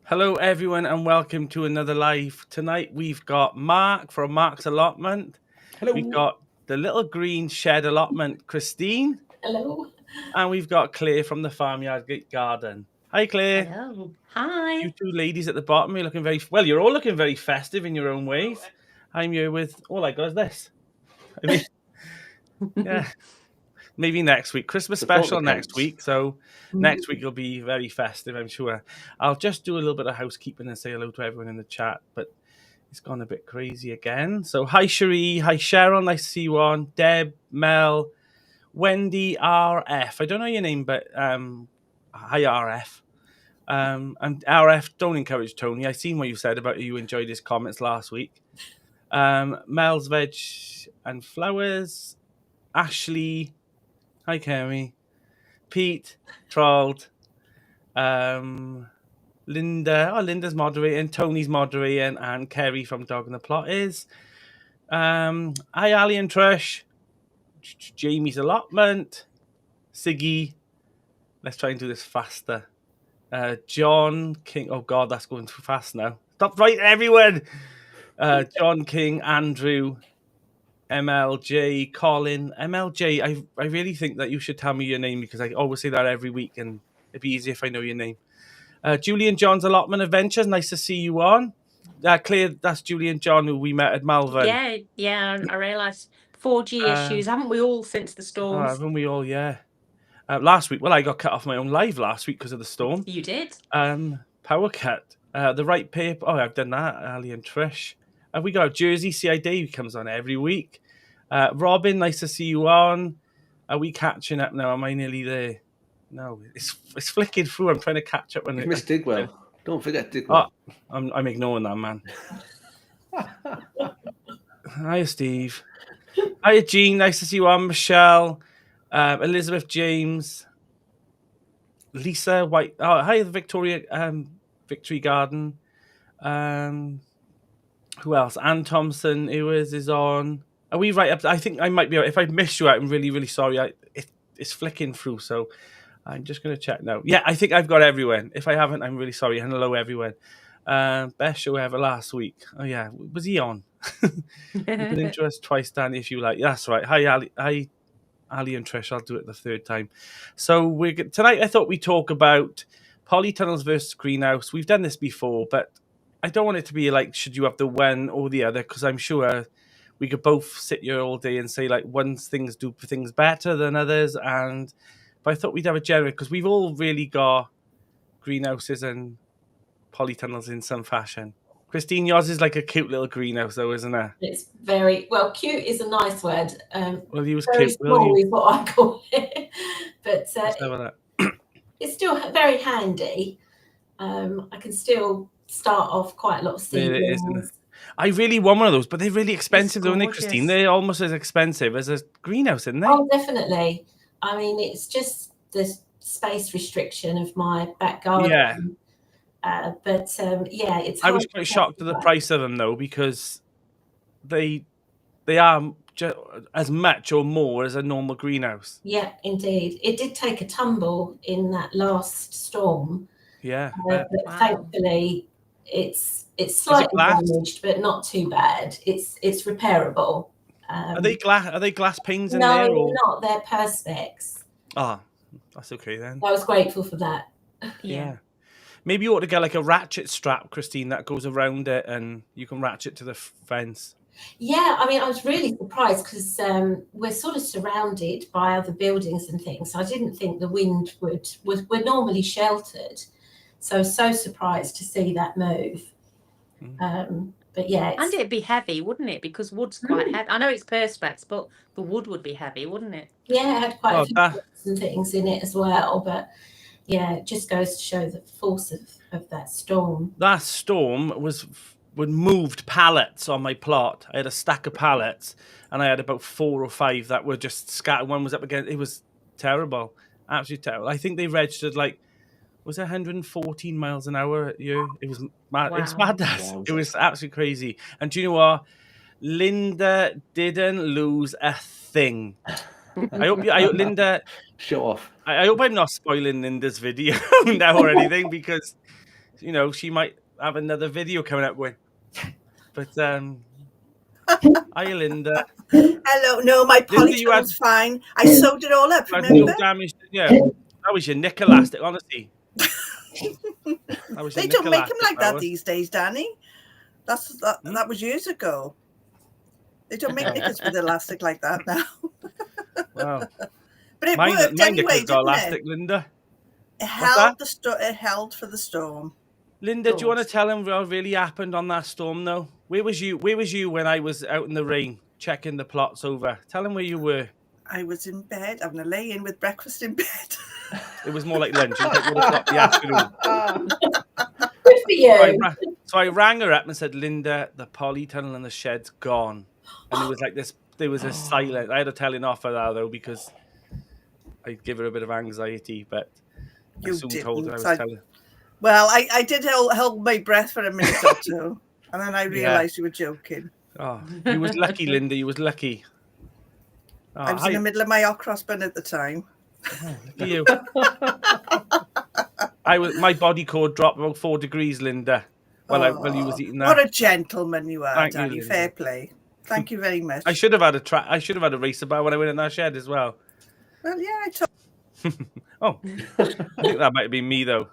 Hello, everyone, and welcome to another live. Tonight, we've got Mark from Mark's Allotment. Hello. We've got the Little Green Shed Allotment, Christine. Hello. And we've got Clare from the Farmyard Garden. Hi, Clare. Hello. Hi. You two ladies at the bottom, you're looking very well. You're all looking very festive in your own ways. I'm here with all I got is this. I mean, yeah. Maybe next week, Christmas special next week. So next week will be very festive, I'm sure. I'll just do a little bit of housekeeping and say hello to everyone in the chat, but it's gone a bit crazy again. So hi, Cherie. Hi, Cheryl. Nice to see you on. Deb, Mel, Wendy, RF. I don't know your name, but hi, RF. And RF, don't encourage Tony. I seen what you said about you enjoyed his comments last week. Mel's Veg and Flowers. Ashley. Hi, Kerry. Pete, Trolled. Linda. Oh, Linda's moderating. Tony's moderating. And Kerry from Dog and the Plot is. Hi, Ali and Trish. Jamie's Allotment. Siggy. Let's try and do this faster. John King. Oh, God, that's going too fast now. Stop writing, everyone. John King, Andrew. MLJ, Colin, MLJ. I really think that you should tell me your name because I always say that every week, and it'd be easier if I know your name. Julian John's Allotment Adventures. Nice to see you on. Claire, that's Julian John who we met at Malvern. Yeah. I realised 4G issues, haven't we all since the storms? Haven't we all? Yeah. Last week, I got cut off my own live last week because of the storm. You did. Power cut. The right paper. Oh, I've done that. Ali and Trish. We got Jersey CID who comes on every week. Robin, nice to see you on. Are we catching up now? Am I nearly there? No, it's flicking through. I'm trying to catch up. When Miss Digwell. Don't forget Digwell. Oh, I'm ignoring that, man. Hi, Steve. Hi, Jean. Nice to see you on. Michelle. Elizabeth James. Lisa White. Oh, hi, Victoria. Victory Garden. Who else? Anne Thompson, who is on. Are we right up? I think I might be. If I missed you out, I'm really, really sorry. It's flicking through, so I'm just going to check now. Yeah, I think I've got everyone. If I haven't, I'm really sorry. And hello, everyone. Best show ever last week. Oh, yeah. Was he on? You can intro us twice, Danny, if you like. That's right. Hi, Ali. Hi, Ali and Trish. I'll do it the third time. So tonight I thought we'd talk about Polytunnels vs Greenhouse. We've done this before, but I don't want it to be like, should you have the one or the other? Because I'm sure we could both sit here all day and say, like, one things do things better than others. But I thought we'd have a general, because we've all really got greenhouses and polytunnels in some fashion. Christine, yours is like a cute little greenhouse, though, isn't it? It's very, well, cute is a nice word. Well, use very cute, small is what I call it. But it's still very handy. I can still start off quite a lot of seedlings. I really want one of those, but they're really expensive, don't they, Christine? They're almost as expensive as a greenhouse, isn't they? Oh, definitely. I mean, it's just the space restriction of my back garden. Yeah. It's. I was quite shocked at the price of them, though, because they are as much or more as a normal greenhouse. Yeah, indeed. It did take a tumble in that last storm. Yeah. But thankfully, it's slightly damaged, but not too bad. It's repairable. Are they glass panes in there? No, they're not. They're perspex. Ah, that's okay then. I was grateful for that. Yeah. Maybe you ought to get like a ratchet strap, Christine, that goes around it and you can ratchet to the fence. Yeah, I mean, I was really surprised because we're sort of surrounded by other buildings and things. So I didn't think the wind we're normally sheltered. So surprised to see that move. But yeah. And it'd be heavy, wouldn't it? Because wood's quite heavy. I know it's perspex, but the wood would be heavy, wouldn't it? Yeah, it had quite a few books and things in it as well. But yeah, it just goes to show the force of that storm. That storm would moved pallets on my plot. I had a stack of pallets and I had about 4 or 5 that were just scattered. One was up against. It was terrible. Absolutely terrible. I think they registered was it 114 miles an hour at you? It was mad. Wow. It was madness. Wow. It was absolutely crazy. And do you know what? Linda didn't lose a thing. I hope Linda. Show off. I hope I'm not spoiling Linda's video now or anything, because you know, she might have another video coming up with. But hi, Linda. Hello. No, my polytunnel's fine. I sewed it all up, remember? No damage. Yeah, that was your nick elastic, honestly. They don't make them like that these days, Danny. That was years ago. They don't make knickers with elastic like that now. Wow. But it worked anyway, didn't elastic, it? Linda. It held it held for the storm. Linda, do you want to tell him what really happened on that storm, though? Where was you when I was out in the rain checking the plots over? Tell him where you were. I was in bed, having a lay-in with breakfast in bed. It was more like lunch. It was like 1 o'clock the afternoon. Good for you. So I rang her up and said, Linda, the polytunnel and the shed's gone. And it was like this. There was a silence. I had to tell him off for that, though, because I'd give her a bit of anxiety, but I soon told her I was telling her. Well, I did hold my breath for a minute or two, and then I realised you were joking. Oh, you was lucky, Linda. You was lucky. Oh, I was in the middle of my cross bun at the time. Oh, look at you. My body core dropped about 4 degrees, Linda, while you was eating that. What a gentleman you are, Danny. Fair play. Thank you very much. I should have had a racer bar when I went in that shed as well. Well, yeah, I told. Oh, I think that might have been me though.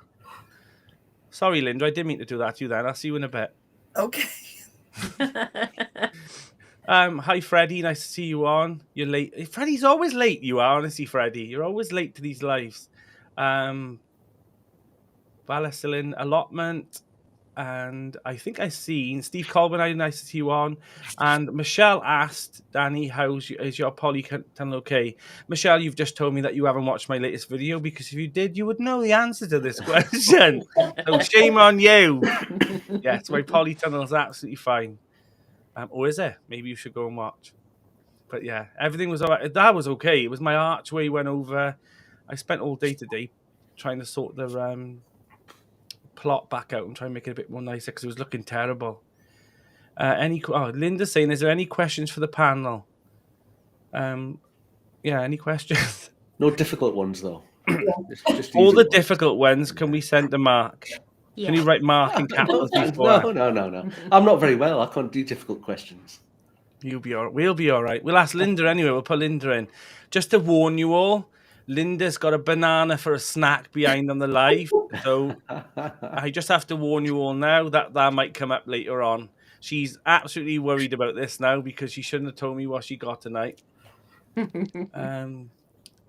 Sorry, Linda. I didn't mean to do that to you. Then I'll see you in a bit. Okay. Hi, Freddie. Nice to see you on. You're late. Freddie's always late. You are, honestly, Freddie. You're always late to these lives. Balacillin allotment. And I think I've seen Steve Colburn. Nice to see you on. And Michelle asked, Danny, is your polytunnel okay? Michelle, you've just told me that you haven't watched my latest video, because if you did, you would know the answer to this question. So shame on you. Yes, my polytunnel is absolutely fine. Or is it? Maybe you should go and watch. But yeah, everything was all right. That was okay. It was my archway went over. I spent all day today trying to sort the plot back out and try and make it a bit more nicer, because it was looking terrible. Linda's saying, is there any questions for the panel? Yeah, any questions? No difficult ones though. Just all the difficult ones can we send to Mark? Yeah. Can you write Mark in capitals before? No. I'm not very well. I can't do difficult questions. You'll be all right. We'll be all right. We'll ask Linda anyway. We'll put Linda in. Just to warn you all, Linda's got a banana for a snack behind on the live. So I just have to warn you all now that might come up later on. She's absolutely worried about this now, because she shouldn't have told me what she got tonight.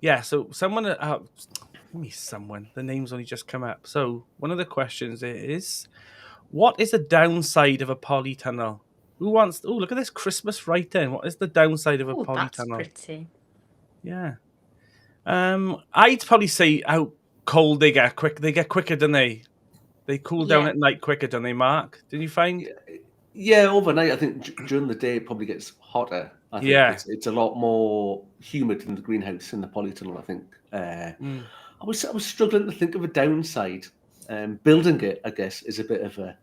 Yeah, so someone... the name's only just come up. So one of the questions is, what is the downside of a polytunnel? Who wants... Oh, look at this Christmas write-in. What is the downside of a polytunnel? That's pretty. Yeah. I'd probably say how cold they get. They get quicker, don't they? They cool down at night quicker, don't they, Mark? Did you find? Yeah, overnight, I think during the day it probably gets hotter. I think it's a lot more humid in the greenhouse in the polytunnel, I think. I was struggling to think of a downside. Building it, I guess, is a bit of a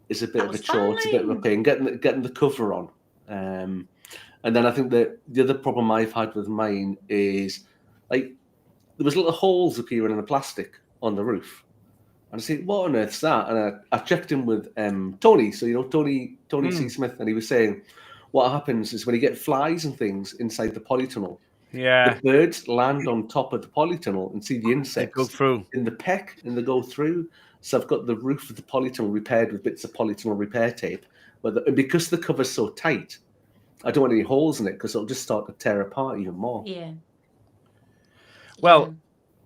chore. It's a bit of a pain getting the cover on. And then I think that the other problem I've had with mine is, like, there was little holes appearing in the plastic on the roof. And I said, what on earth's that? And I checked in with Tony. So, you know, Tony C. Smith, and he was saying what happens is when you get flies and things inside the polytunnel, the birds land on top of the polytunnel and see the insects go through in the peck, and they go through. So I've got the roof of the polytunnel repaired with bits of polytunnel repair tape. And because the cover's so tight, I don't want any holes in it, because it'll just start to tear apart even more. Yeah. Well,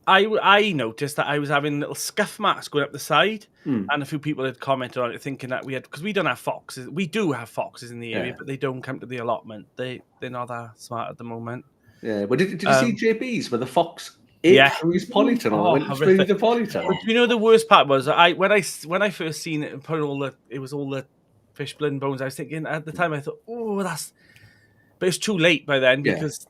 I noticed that I was having little scuff marks going up the side, and a few people had commented on it, thinking that because we don't have foxes. We do have foxes in the area, but they don't come to the allotment. They're not that smart at the moment. Yeah, but did you see JB's with the fox ate through his polytunnel? Went through the polytunnel. But you know, the worst part was when I first seen it and put all the fish blood and bones. I was thinking at the time, I thought, but it's too late by then, because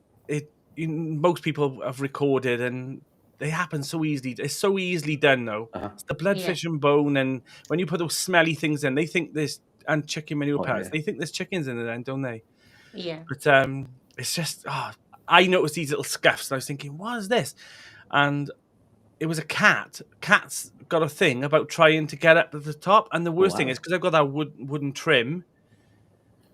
most people have recorded and they happen so easily. It's so easily done though. It's the blood, fish and bone, and when you put those smelly things in, they think there's chicken manure pellets. They think there's chickens in it then, don't they? Yeah. But it's just I noticed these little scuffs and I was thinking, what is this? And it was a cat. Cats got a thing about trying to get up to the top, and the worst thing is because I've got that wooden trim.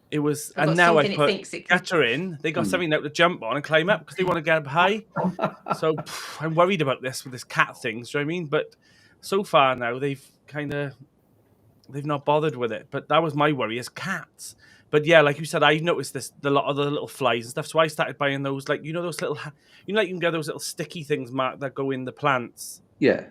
It was, I've and got now I something it put thinks it can- gutter in. They got something now to jump on and climb up because they want to get up high. So I'm worried about this with this cat thing. Do you know what I mean? But so far now they've not bothered with it. But that was my worry is cats. But yeah, like you said, I noticed a lot of the little flies and stuff. So I started buying those, like those little, like you can get those little sticky things, Mark, that go in the plants. Yeah.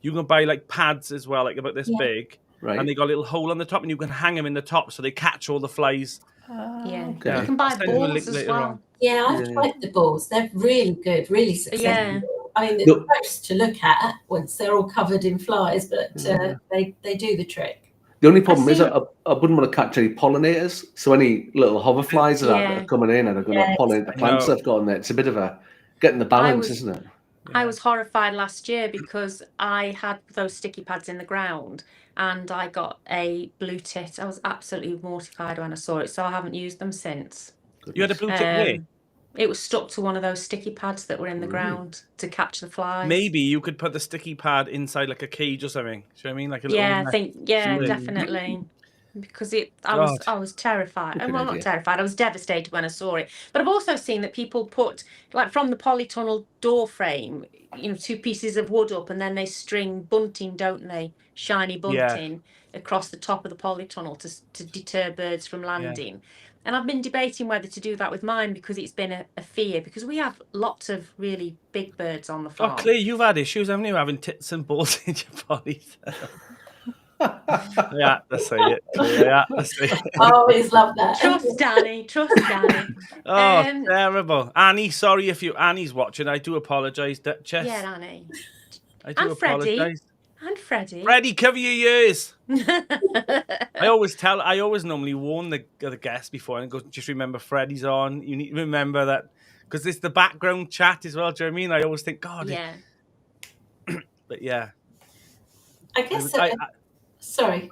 You can buy like pads as well, like about this big. Right. And they got a little hole on the top, and you can hang them in the top so they catch all the flies. Yeah. Okay. You can buy balls as well. Yeah, I've tried the balls. They're really good, really successful. Yeah. I mean, they're gross to look at once they're all covered in flies, but they do the trick. The only problem is I wouldn't want to catch any pollinators. So any little hoverflies that are coming in and are going to pollinate the plants I've got in there. It's a bit of a getting the balance, isn't it? I was horrified last year because I had those sticky pads in the ground and I got a blue tit. I was absolutely mortified when I saw it, so I haven't used them since. You had a blue tit where? It was stuck to one of those sticky pads that were in the ground to catch the flies. Maybe you could put the sticky pad inside like a cage or something. Do you know what I mean? Like a little definitely. Because I was terrified. Well, not terrified. I was devastated when I saw it. But I've also seen that people put, like from the polytunnel door frame, 2 pieces of wood up, and then they string bunting, don't they? Shiny bunting across the top of the polytunnel to deter birds from landing. Yeah. And I've been debating whether to do that with mine because it's been a fear, because we have lots of really big birds on the farm. Oh, Claire, you've had issues, haven't you, having tits and balls in your body? Yeah, that's it. Yeah, that's it. I always love that. Trust Danny. Oh, terrible. Annie, sorry if Annie's watching. I do apologise, Duchess. Yeah, Annie. I do apologise. And Freddie. Freddie, cover your ears. I always normally warn the guests before and go, just remember Freddie's on. You need to remember that because it's the background chat as well. Do you know what I mean? I always think, God. Yeah. But yeah. I guess. Sorry.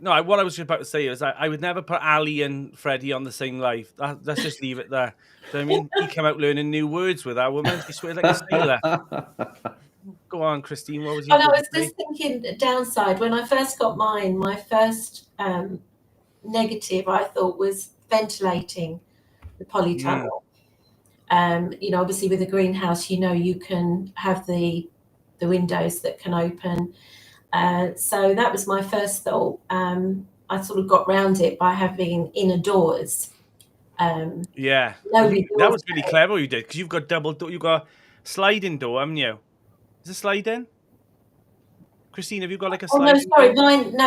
No, what I was about to say is I would never put Ali and Freddie on the same live. Let's just leave it there. Do you know what I mean? He came out learning new words with that woman. She swears like a sailor. Go on, Christine. What was you? I was just thinking downside. When I first got mine, my first negative I thought was ventilating the polytunnel. Obviously with a greenhouse, you can have the windows that can open. So that was my first thought. I sort of got round it by having inner doors. That was really clever you did, because you've got double door. You've got sliding door, haven't you? Is it sliding? Christine, have you got like a sliding door?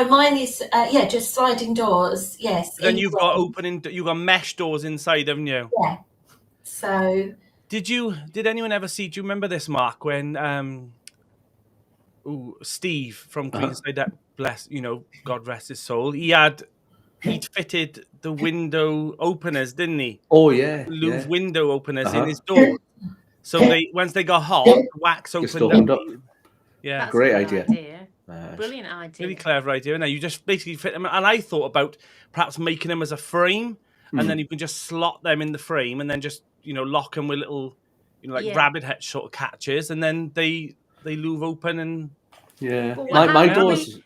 Mine is just sliding doors. Yes. Then you've got you've got mesh doors inside, haven't you? Yeah. So did anyone ever see? Do you remember this, Mark? When Steve from Queensland, that God rest his soul, he'd fitted the window openers, didn't he? Oh yeah, Louvre window openers in his door. So once they got hot, wax opened up. Yeah, that's great idea. Brilliant idea. Really clever idea. Now you just basically fit them, and I thought about perhaps making them as a frame, and then you can just slot them in the frame, and then just lock them with little, rabbit head sort of catches, and then they louvre open and my doors.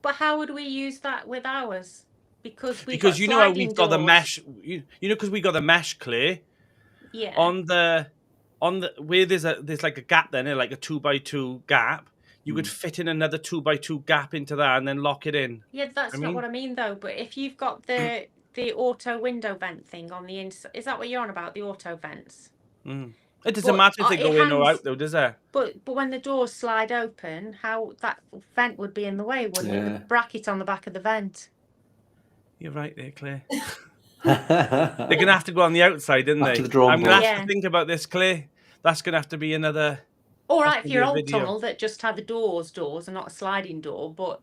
But how would we use that with ours? Because how we've got the mesh. Because we got the mesh, Claire. Yeah. On the where there's like a gap then, like a 2x2 gap. You could fit in another 2x2 gap into that and then lock it in. Yeah, that's not what I mean though. But if you've got the auto window vent thing on the inside, is that what you're on about? The auto vents. It doesn't matter if they go in or out though, does it? But when the doors slide open, how that vent would be in the way, wouldn't it? With a bracket on the back of the vent. You're right there, Claire. They're going to have to go on the outside, isn't they? To the I'm going to have to think about this, Claire. That's going to have to be another... All right, for your old tunnel that just had the doors and not a sliding door, but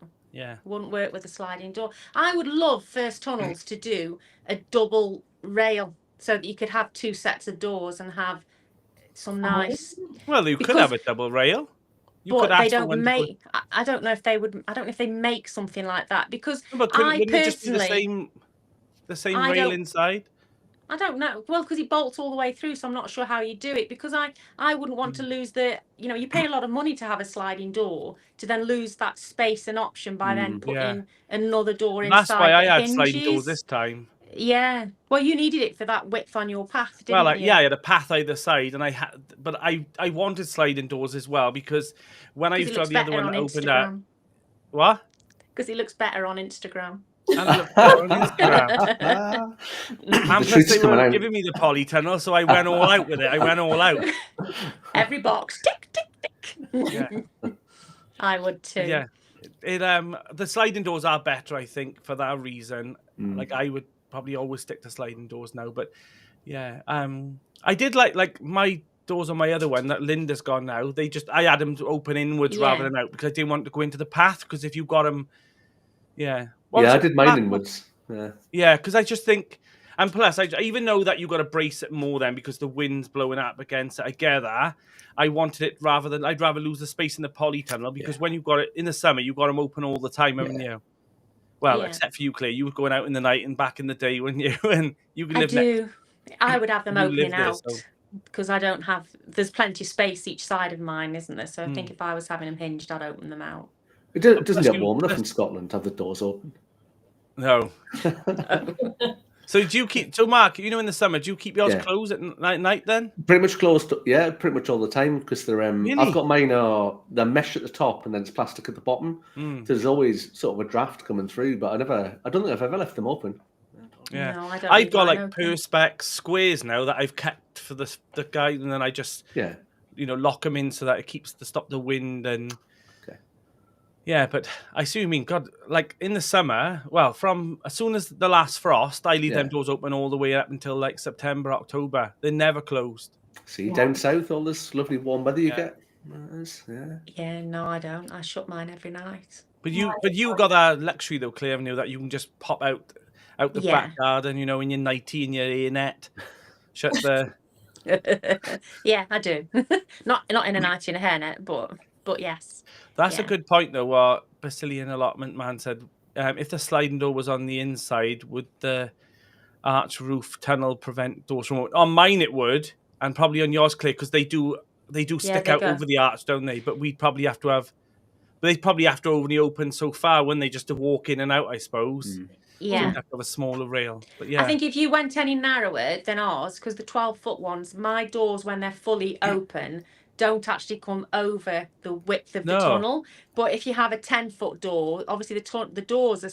wouldn't work with a sliding door. I would love First Tunnels to do a double rail so that you could have 2 sets of doors and have some nice... Well, you could have a double rail. But they don't make... I don't know if they would... I don't know if they make something like that, because I personally... Just be the same rail inside? I don't know. Well, because it bolts all the way through, so I'm not sure how you do it. Because I wouldn't want to lose the, you pay a lot of money to have a sliding door, to then lose that space and option by then putting another door inside. That's why I had hinges. sliding doors this time. Yeah. Well, you needed it for that width on your path, didn't you? Yeah, I had a path either side, and I wanted sliding doors as well, because when I used to have the other one that opened up. What? Because it looks better on Instagram. And it looked better on Instagram. And plus they were giving me the polytunnel, so I went all out with it. I went all out. Every box, tick, tick, tick. Yeah. I would too. Yeah. The sliding doors are better, I think, for that reason. Like, I would probably always stick to sliding doors now, but yeah. I did like my doors on my other one that Linda's gone now. I had them to open inwards rather than out, because I didn't want to go into the path, because if you got them, I did mine inwards. Yeah, because I just think, and plus, I even know that you got to brace it more then, because the wind's blowing up against it. I get that. I wanted it I'd rather lose the space in the polytunnel, because when you got it in the summer, you got them open all the time, haven't you? Well, except for you, Claire. You were going out in the night and back in the day, when you and you could live. I would have them opening out, because I don't have. There's plenty of space each side of mine, isn't there? So I think if I was having them hinged, I'd open them out. It doesn't get warm enough in Scotland to have the doors open. No. So do you keep? So Mark, in the summer, do you keep yours closed at night then? Pretty much closed. Yeah, pretty much all the time, because they're. Really? I've got mine. They're mesh at the top, and then it's plastic at the bottom. So there's always sort of a draft coming through, but I don't think I've ever left them open. Yeah, no, I don't. I've got like perspex squares now that I've kept for the guy, and then I just lock them in so that it keeps to stop the wind and. Yeah, but I see what you mean. God, like in the summer, well, from as soon as the last frost, I leave them doors open all the way up until like September, October. They're never closed. See, down south, all this lovely warm weather you get. Yeah, no, I don't. I shut mine every night. But you got that luxury though, Claire, that you can just pop out the back garden, in your nightie and your ear-net. Shut the. Yeah, I do. not in a nightie and a hairnet, but yes. That's a good point, though, what Basilian Allotment Man said. If the sliding door was on the inside, would the arch roof tunnel prevent doors from opening? On mine it would, and probably on yours, Claire, because they do stick out over the arch, don't they? But they'd probably have to only open so far, wouldn't they, just to walk in and out, I suppose. Yeah. So you'd have to have a smaller rail. But yeah. I think if you went any narrower than ours, because the 12-foot ones, my doors, when they're fully open, don't actually come over the width of the tunnel. But if you have a 10-foot door, obviously the doors are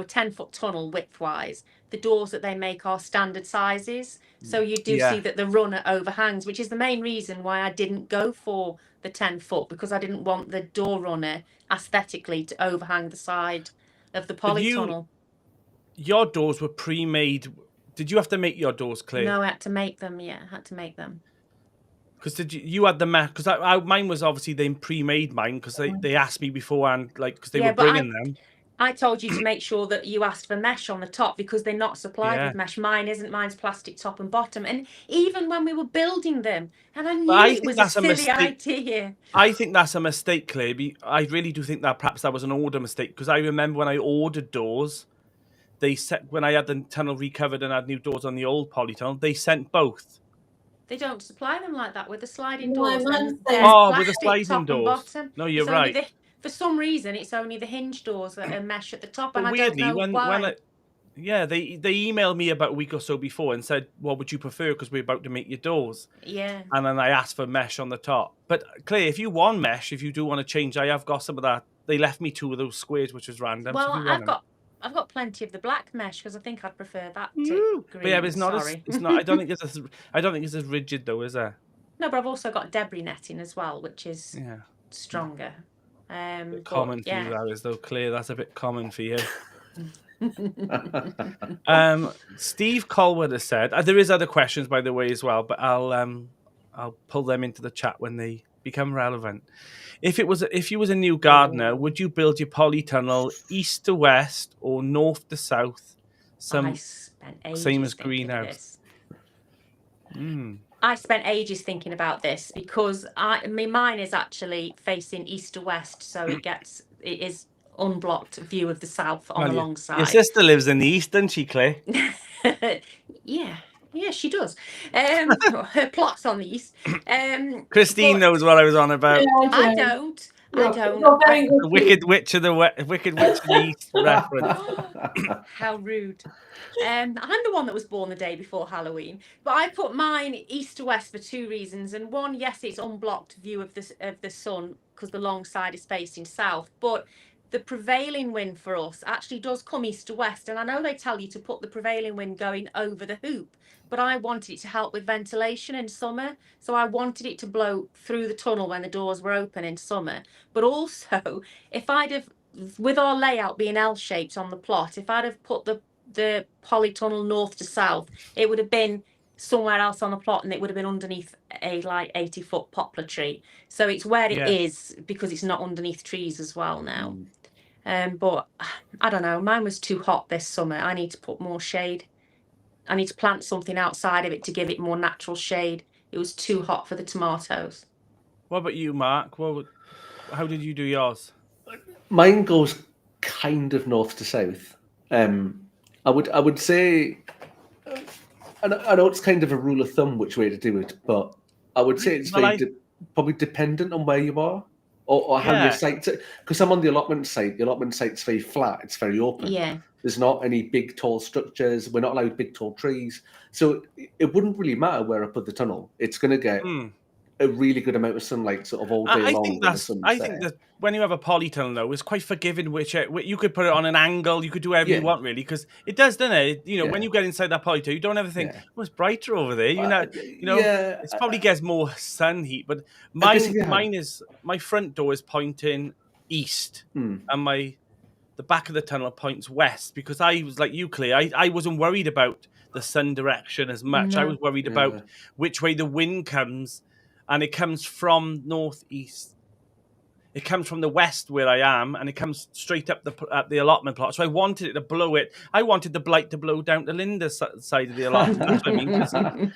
10-foot tunnel width-wise. The doors that they make are standard sizes. So you do see that the runner overhangs, which is the main reason why I didn't go for the 10-foot, because I didn't want the door runner aesthetically to overhang the side of the polytunnel. Your doors were pre-made. Did you have to make your doors, Claire? No, I had to make them. Yeah, I had to make them. Because you had the mesh? Because mine was obviously they pre-made mine, because they asked me beforehand, like, because they were bringing them. I told you to make sure that you asked for mesh on the top, because they're not supplied with mesh. Mine isn't. Mine's plastic top and bottom. And even when we were building them, and I knew it was a silly idea. I think that's a mistake, Claire. I really do think that perhaps that was an order mistake, because I remember when I ordered doors, when I had the tunnel recovered and had new doors on the old polytunnel, they sent both. They don't supply them like that with the sliding doors. With the sliding doors. No, you're right. For some reason, it's only the hinge doors that are mesh at the top, and weirdly, I don't know why. They emailed me about a week or so before and said, "What would you prefer? Because we're about to make your doors." Yeah. And then I asked for mesh on the top. But Claire, if you want mesh, if you do want to change, I have got some of that. They left me 2 of those squares, which was random. Well, I've got plenty of the black mesh, because I think I'd prefer that to green. But yeah, but it's not. I don't think it's as rigid though, is there? No, but I've also got debris netting as well, which is stronger. Common for you, that is though, Claire. That's a bit common for you. Steve Colwood has said there is other questions, by the way, as well, but I'll pull them into the chat when they become relevant. If you was a new gardener, would you build your polytunnel east to west or north to south? Same as greenhouse. I spent ages thinking about this, because mine is actually facing east to west, so it is unblocked view of the south on the long side. Your sister lives in the east, doesn't she, Claire? Yeah. Yeah, she does. Her plot's on the east. Christine knows what I was on about. I don't. The Wicked Witch of the East reference. How rude. I'm the one that was born the day before Halloween, but I put mine east to west for 2 reasons. And one, yes, it's unblocked view of the sun because the long side is facing south, but the prevailing wind for us actually does come east to west. And I know they tell you to put the prevailing wind going over the hoop, but I wanted it to help with ventilation in summer. So I wanted it to blow through the tunnel when the doors were open in summer. But also, if I'd have, with our layout being L-shaped on the plot, if I'd have put the polytunnel north to south, it would have been somewhere else on the plot, and it would have been underneath a like 80-foot poplar tree. So it's where it is because it's not underneath trees as well now. But I don't know, mine was too hot this summer. I need to put more shade. I need to plant something outside of it to give it more natural shade. It was too hot for the tomatoes. What about you, Mark? How did you do yours? Mine goes kind of north to south. I would say, I know it's kind of a rule of thumb which way to do it, but I would say it's probably dependent on where you are or how your site. Because I'm on the allotment site. The allotment site's very flat. It's very open. Yeah. There's not any big tall structures. We're not allowed big tall trees. So it wouldn't really matter where I put the tunnel. It's going to get a really good amount of sunlight sort of all day long. I think that when you have a polytunnel, though, it's quite forgiving. Which you could put it on an angle, you could do whatever you want, really, because it does, doesn't it? You know, when you get inside that polytunnel, you don't ever think, "Oh, it's brighter over there." It probably gets more sun heat. But my front door is pointing east, and the back of the tunnel points west, because I was like you, Claire. I wasn't worried about the sun direction as much. I was worried about which way the wind comes. And it comes from northeast. It comes from the west where I am, and it comes straight up the allotment plot. So I wanted it to blow it. I wanted the blight to blow down to Linda's side of the allotment. That's what I mean.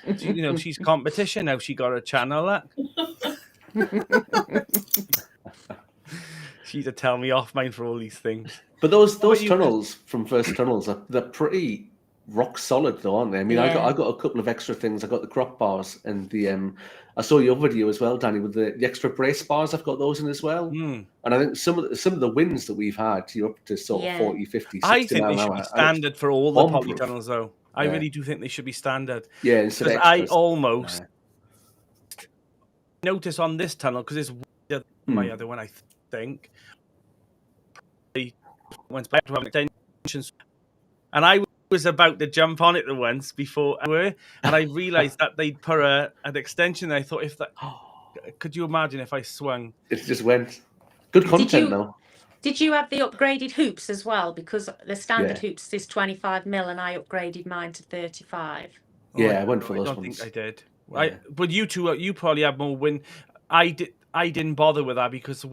'Cause she's competition now. She got a channel. She'd have tell me off mine for all these things. But those tunnels from First Tunnels they're pretty rock solid, though, aren't they? I mean, I got a couple of extra things. I got the crop bars and the I saw your video as well, Danny, with the extra brace bars. I've got those in as well. And I think some of the winds that we've had, you're up to sort of 40, 50, 60 I think they should be standard for all the polytunnels, though. I really do think they should be standard. Yeah, instead of I almost notice on this tunnel, because it's my other one, I think. Went back to have extensions, and I was about to jump on it the once before and I realized that they'd put an extension. I thought, could you imagine if I swung? It just went. Good content though. Did you have the upgraded hoops as well? Because the standard hoops is 25 mil, and I upgraded mine to 35. Yeah, I went for those ones. I don't think I did. Yeah. But you two, you probably had more wind. I didn't bother with that because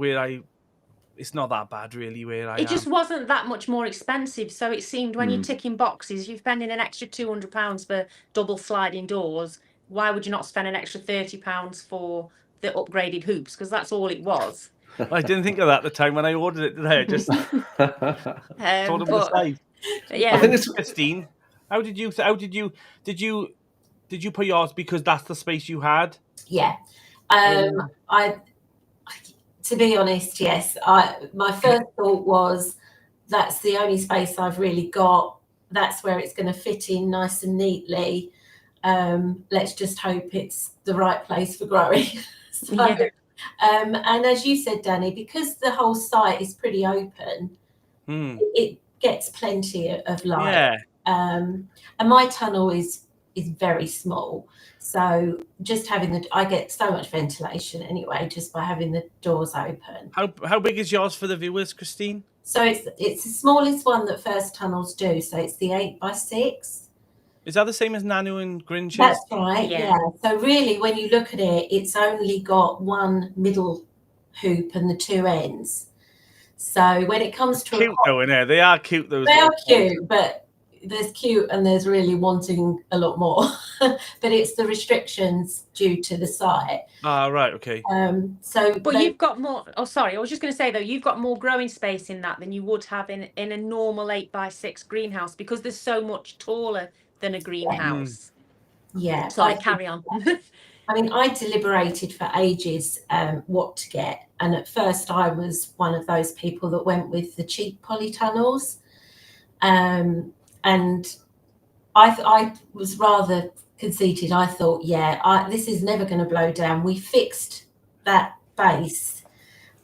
it's not that bad, really, where I am. It just wasn't that much more expensive. So it seemed when you're ticking boxes, you're spending an extra £200 for double sliding doors. Why would you not spend an extra £30 for the upgraded hoops? Because that's all it was. I didn't think of that at the time when I ordered it today. I just thought of the size. Yeah. I think it's Christine. Did you put yours because that's the space you had? Yeah. To be honest, yes. My first thought was that's the only space I've really got. That's where it's going to fit in nice and neatly. Let's just hope it's the right place for growing. And as you said, Danny, because the whole site is pretty open, it gets plenty of light. Yeah. And my tunnel is very small. So just having I get so much ventilation anyway, just by having the doors open. How big is yours for the viewers, Christine? So it's the smallest one that First Tunnels do. So it's the 8x6. Is that the same as Nanu and Grinches? That's right. Yeah. So really, when you look at it, it's only got one middle hoop and the two ends. So when it comes to cute though, in there, they are cute. Those they are cute, but there's cute and there's really wanting a lot more. But it's the restrictions due to the site. Right, okay. But you've got more. Oh, sorry, I was just going to say though, you've got more growing space in that than you would have in a normal 8x6 greenhouse, because there's so much taller than a greenhouse. Yeah. Sorry, carry on. I mean, I deliberated for ages what to get. And at first I was one of those people that went with the cheap polytunnels. And I was rather conceited. I thought, this is never going to blow down. We fixed that base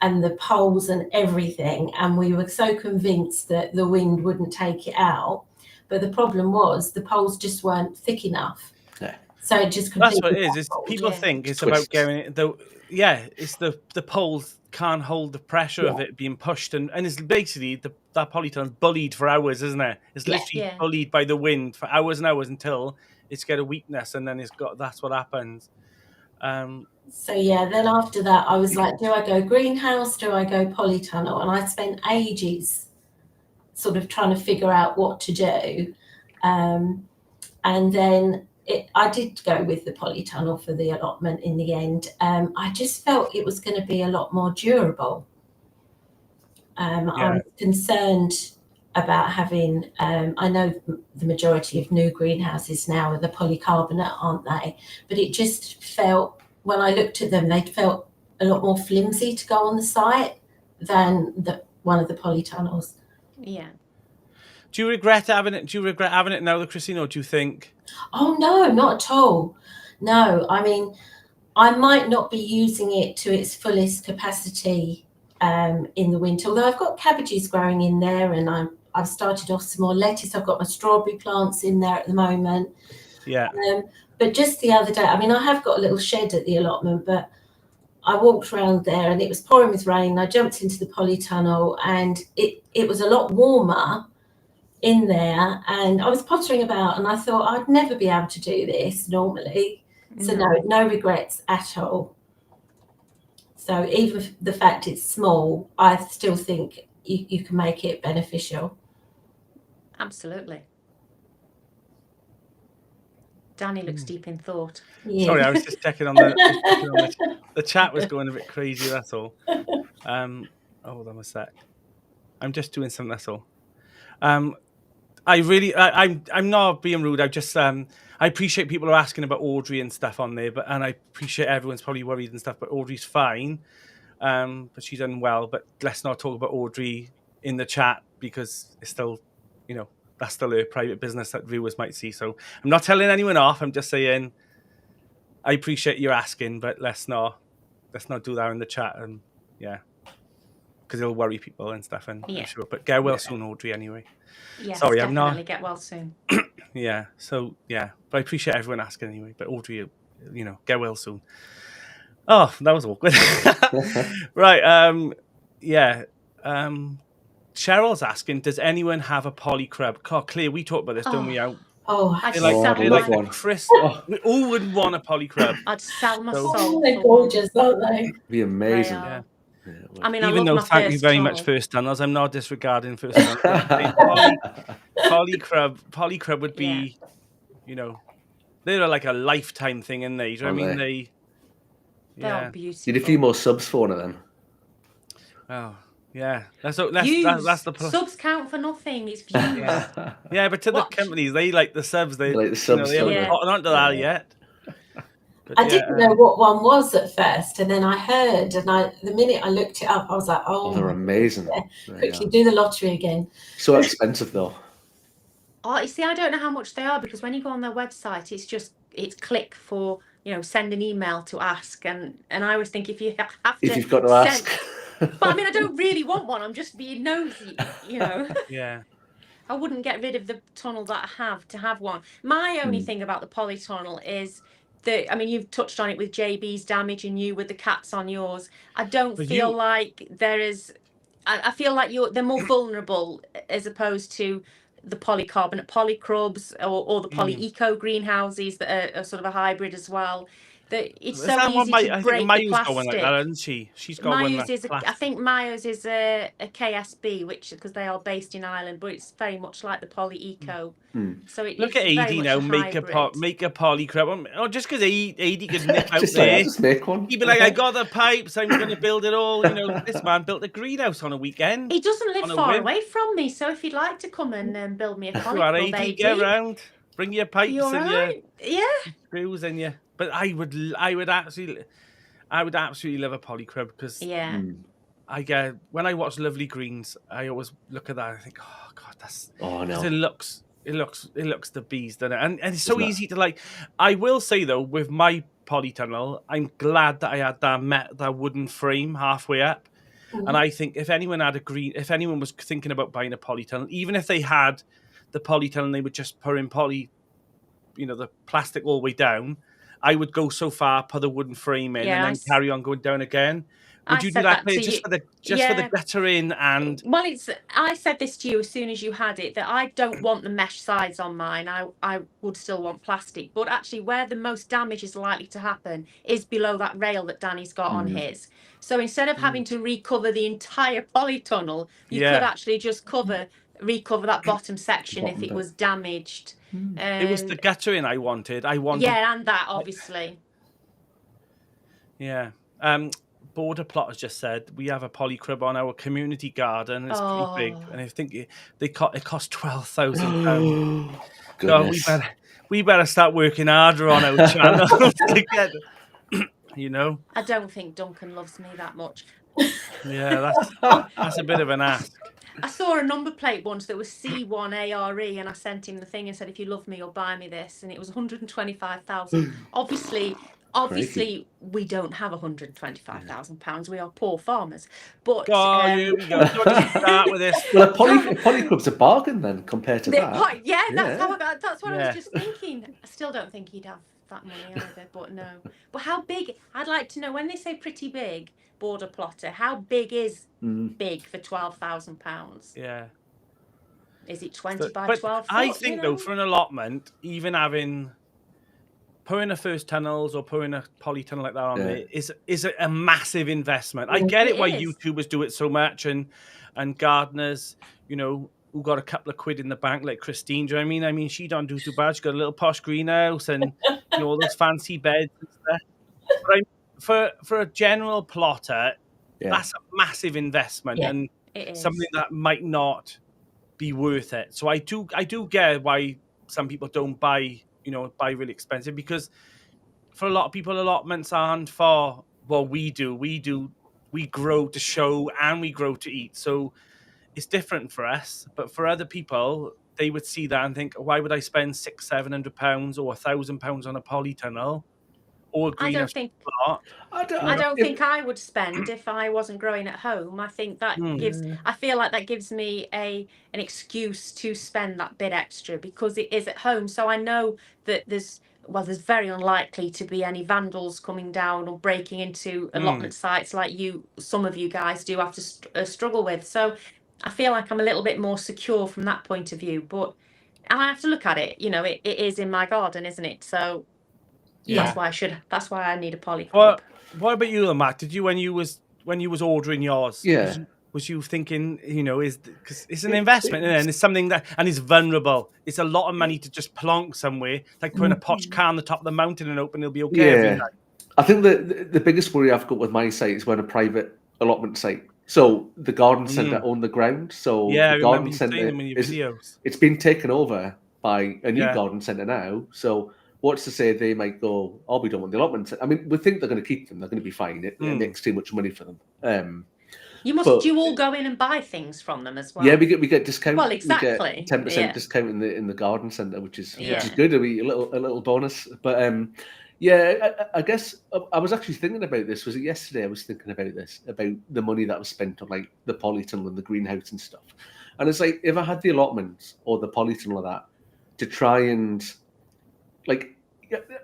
and the poles and everything, and we were so convinced that the wind wouldn't take it out. But the problem was the poles just weren't thick enough. Yeah. So it just that's what it is. It's, people think it's about getting it. It's the poles can't hold the pressure of it being pushed, and it's basically that polytunnel bullied for hours, isn't it? It's literally bullied by the wind for hours and hours until it's got a weakness, and then that's what happens. So then after that, I was like, do I go greenhouse? Do I go polytunnel? And I spent ages sort of trying to figure out what to do. And then I did go with the polytunnel for the allotment in the end. I just felt it was going to be a lot more durable. I was concerned about having, I know the majority of new greenhouses now are the polycarbonate, aren't they? But it just felt, when I looked at them, they felt a lot more flimsy to go on the site than one of the polytunnels. Yeah. Do you regret having it? Do you regret having it now, Christine, or do you think? Oh no, not at all. No, I mean, I might not be using it to its fullest capacity in the winter. Although I've got cabbages growing in there, and I've started off some more lettuce. I've got my strawberry plants in there at the moment. Yeah. But just the other day, I mean, I have got a little shed at the allotment, but I walked around there and it was pouring with rain. I jumped into the polytunnel and it was a lot warmer in there, and I was pottering about and I thought I'd never be able to do this normally. So no regrets at all. So even the fact it's small, I still think you can make it beneficial. Absolutely. Danny looks deep in thought. Yeah. Sorry, I was just checking on the chat was going a bit crazy, that's all. Hold on a sec. I'm just doing something, that's all. I'm not being rude. I appreciate people are asking about Audrey and stuff on there, and I appreciate everyone's probably worried and stuff, but Audrey's fine. But she's unwell. But let's not talk about Audrey in the chat because it's still, that's still her private business that viewers might see. So I'm not telling anyone off. I'm just saying I appreciate you asking, but let's not do that in the chat, and because it'll worry people and stuff. And I'm sure, but get well soon, Audrey. Anyway. Yes, sorry, definitely I'm not. Get well soon. But I appreciate everyone asking anyway. But Audrey, get well soon. Oh, that was awkward. Right. Cheryl's asking, does anyone have a polycrub? Claire, we talked about this, don't we? I'd like one. We all wouldn't want a polycrub. I'd sell my soul. They're gorgeous, aren't they? Be amazing. Yeah. I mean, even though thank you very much, First Tunnels. I'm not disregarding First Tunnels. Polycrub would be, they're like a lifetime thing, in they? Do you know what I mean? They're beautiful. Need a few more subs for her then. Oh. Yeah, that's the subs count for nothing. It's views. Yeah, but to the companies, they like the subs. They like the subs. They haven't gotten onto that yet. But I didn't know what one was at first, and then I heard, and the minute I looked it up, I was like, "Oh, they're amazing!" Quickly do the lottery again. So expensive though. Oh, you see, I don't know how much they are because when you go on their website, it's click for send an email to ask, and I always think if you've got to ask. But I mean, I don't really want one. I'm just being nosy, Yeah. I wouldn't get rid of the tunnel that I have to have one. My only thing about the polytunnel is that, I mean, you've touched on it with JB's damage and you with the cats on yours. I don't feel like there is. I feel like they're more vulnerable as opposed to the polycarbonate polycrubs or the poly-eco greenhouses that are sort of a hybrid as well. It's so easy to break the plastic. Going like that, isn't she? She's got one that's I think Mayo's is a KSB, which because they are based in Ireland, but it's very much like the poly-eco. So look at AD now, make a polycrub. Oh, just because AD could nip out there, just make one. He'd be like, I got the pipes, I'm going to build it all. This man built a greenhouse on a weekend. He doesn't live far away from me, so if you'd like to come and build me a polycrub, AD, get around. Bring your pipes and your screws in you. But I would absolutely love a poly crib because when I watch Lovely Greens, I always look at that and I think, oh god, because it looks the bees, doesn't it? And it's so easy to like. I will say though, with my polytunnel, I'm glad that I had that wooden frame halfway up. Mm-hmm. And I think if anyone was thinking about buying a polytunnel, even if they had the polytunnel, they would just put in the plastic all the way down. I would go so far, put the wooden frame in, and then carry on going down again. Would you do that, Claire, just for the guttering and? Well, I said this to you as soon as you had it, that I don't want the mesh sides on mine. I would still want plastic, but actually, where the most damage is likely to happen is below that rail that Danny's got on his. So instead of having to recover the entire polytunnel, you could actually just recover that bottom section if it was damaged. It was the guttering I wanted. Yeah, and that obviously. Yeah. Border Plotters just said we have a poly crib on our community garden. It's pretty big, and I think it cost £12,000. So we better start working harder on our channel to get. I don't think Duncan loves me that much. Yeah, that's a bit of an ask. I saw a number plate once that was C1ARE, and I sent him the thing and said, "If you love me, you'll buy me this." And it was 125,000. Obviously, we don't have £125,000. We are poor farmers. But here we go. Start with this. Well, a poly crib's a bargain then compared to that. That's what I was just thinking. I still don't think he'd have that money either. But no. But how big? I'd like to know when they say pretty big. Border Plotter, how big is big for £12,000? Yeah, is it 20 by 12? I think though, for an allotment, even putting a first tunnels or putting a polytunnel like that on there is a massive investment. I get it why YouTubers do it so much and gardeners, who got a couple of quid in the bank like Christine. Do you know what I mean? She don't do too bad. She got a little posh greenhouse and all those fancy beds and stuff. But for a general plotter, that's a massive investment and something that might not be worth it. So I do get why some people don't buy really expensive, because for a lot of people, allotments aren't for what we do. We grow to show and we grow to eat. So it's different for us. But for other people, they would see that and think, why would I spend £600-700 or £1,000 on a polytunnel? I don't think I would spend if I wasn't growing at home. I think that I feel like that gives me an excuse to spend that bit extra because it is at home. So I know that there's very unlikely to be any vandals coming down or breaking into allotment sites like some of you guys do have to struggle with. So I feel like I'm a little bit more secure from that point of view. But I have to look at it. It is in my garden, isn't it? So. Yeah. That's why I need a poly crib. What about you, Matt? Did you when you was ordering yours? Yeah. Was you thinking, because it's an investment, isn't it? And it's something and it's vulnerable. It's a lot of money to just plonk somewhere, like putting a posh car on the top of the mountain and hoping it'll be okay every night. I think the biggest worry I've got with my site is when a private allotment site. So the garden centre owned the ground. So the garden centre it's been taken over by a new garden centre now. So what's to say they might go, we don't want the allotment. I mean, we think they're going to keep them. They're going to be fine. It makes too much money for them. You all go in and buy things from them as well? Yeah, we get discount. Well, exactly. We get 10% discount in the garden centre, which is good. A little bonus. But I guess I was actually thinking about this. Was it yesterday? I was thinking about this, about the money that was spent on like the polytunnel and the greenhouse and stuff. And it's like, if I had the allotment or the polytunnel of that to try and like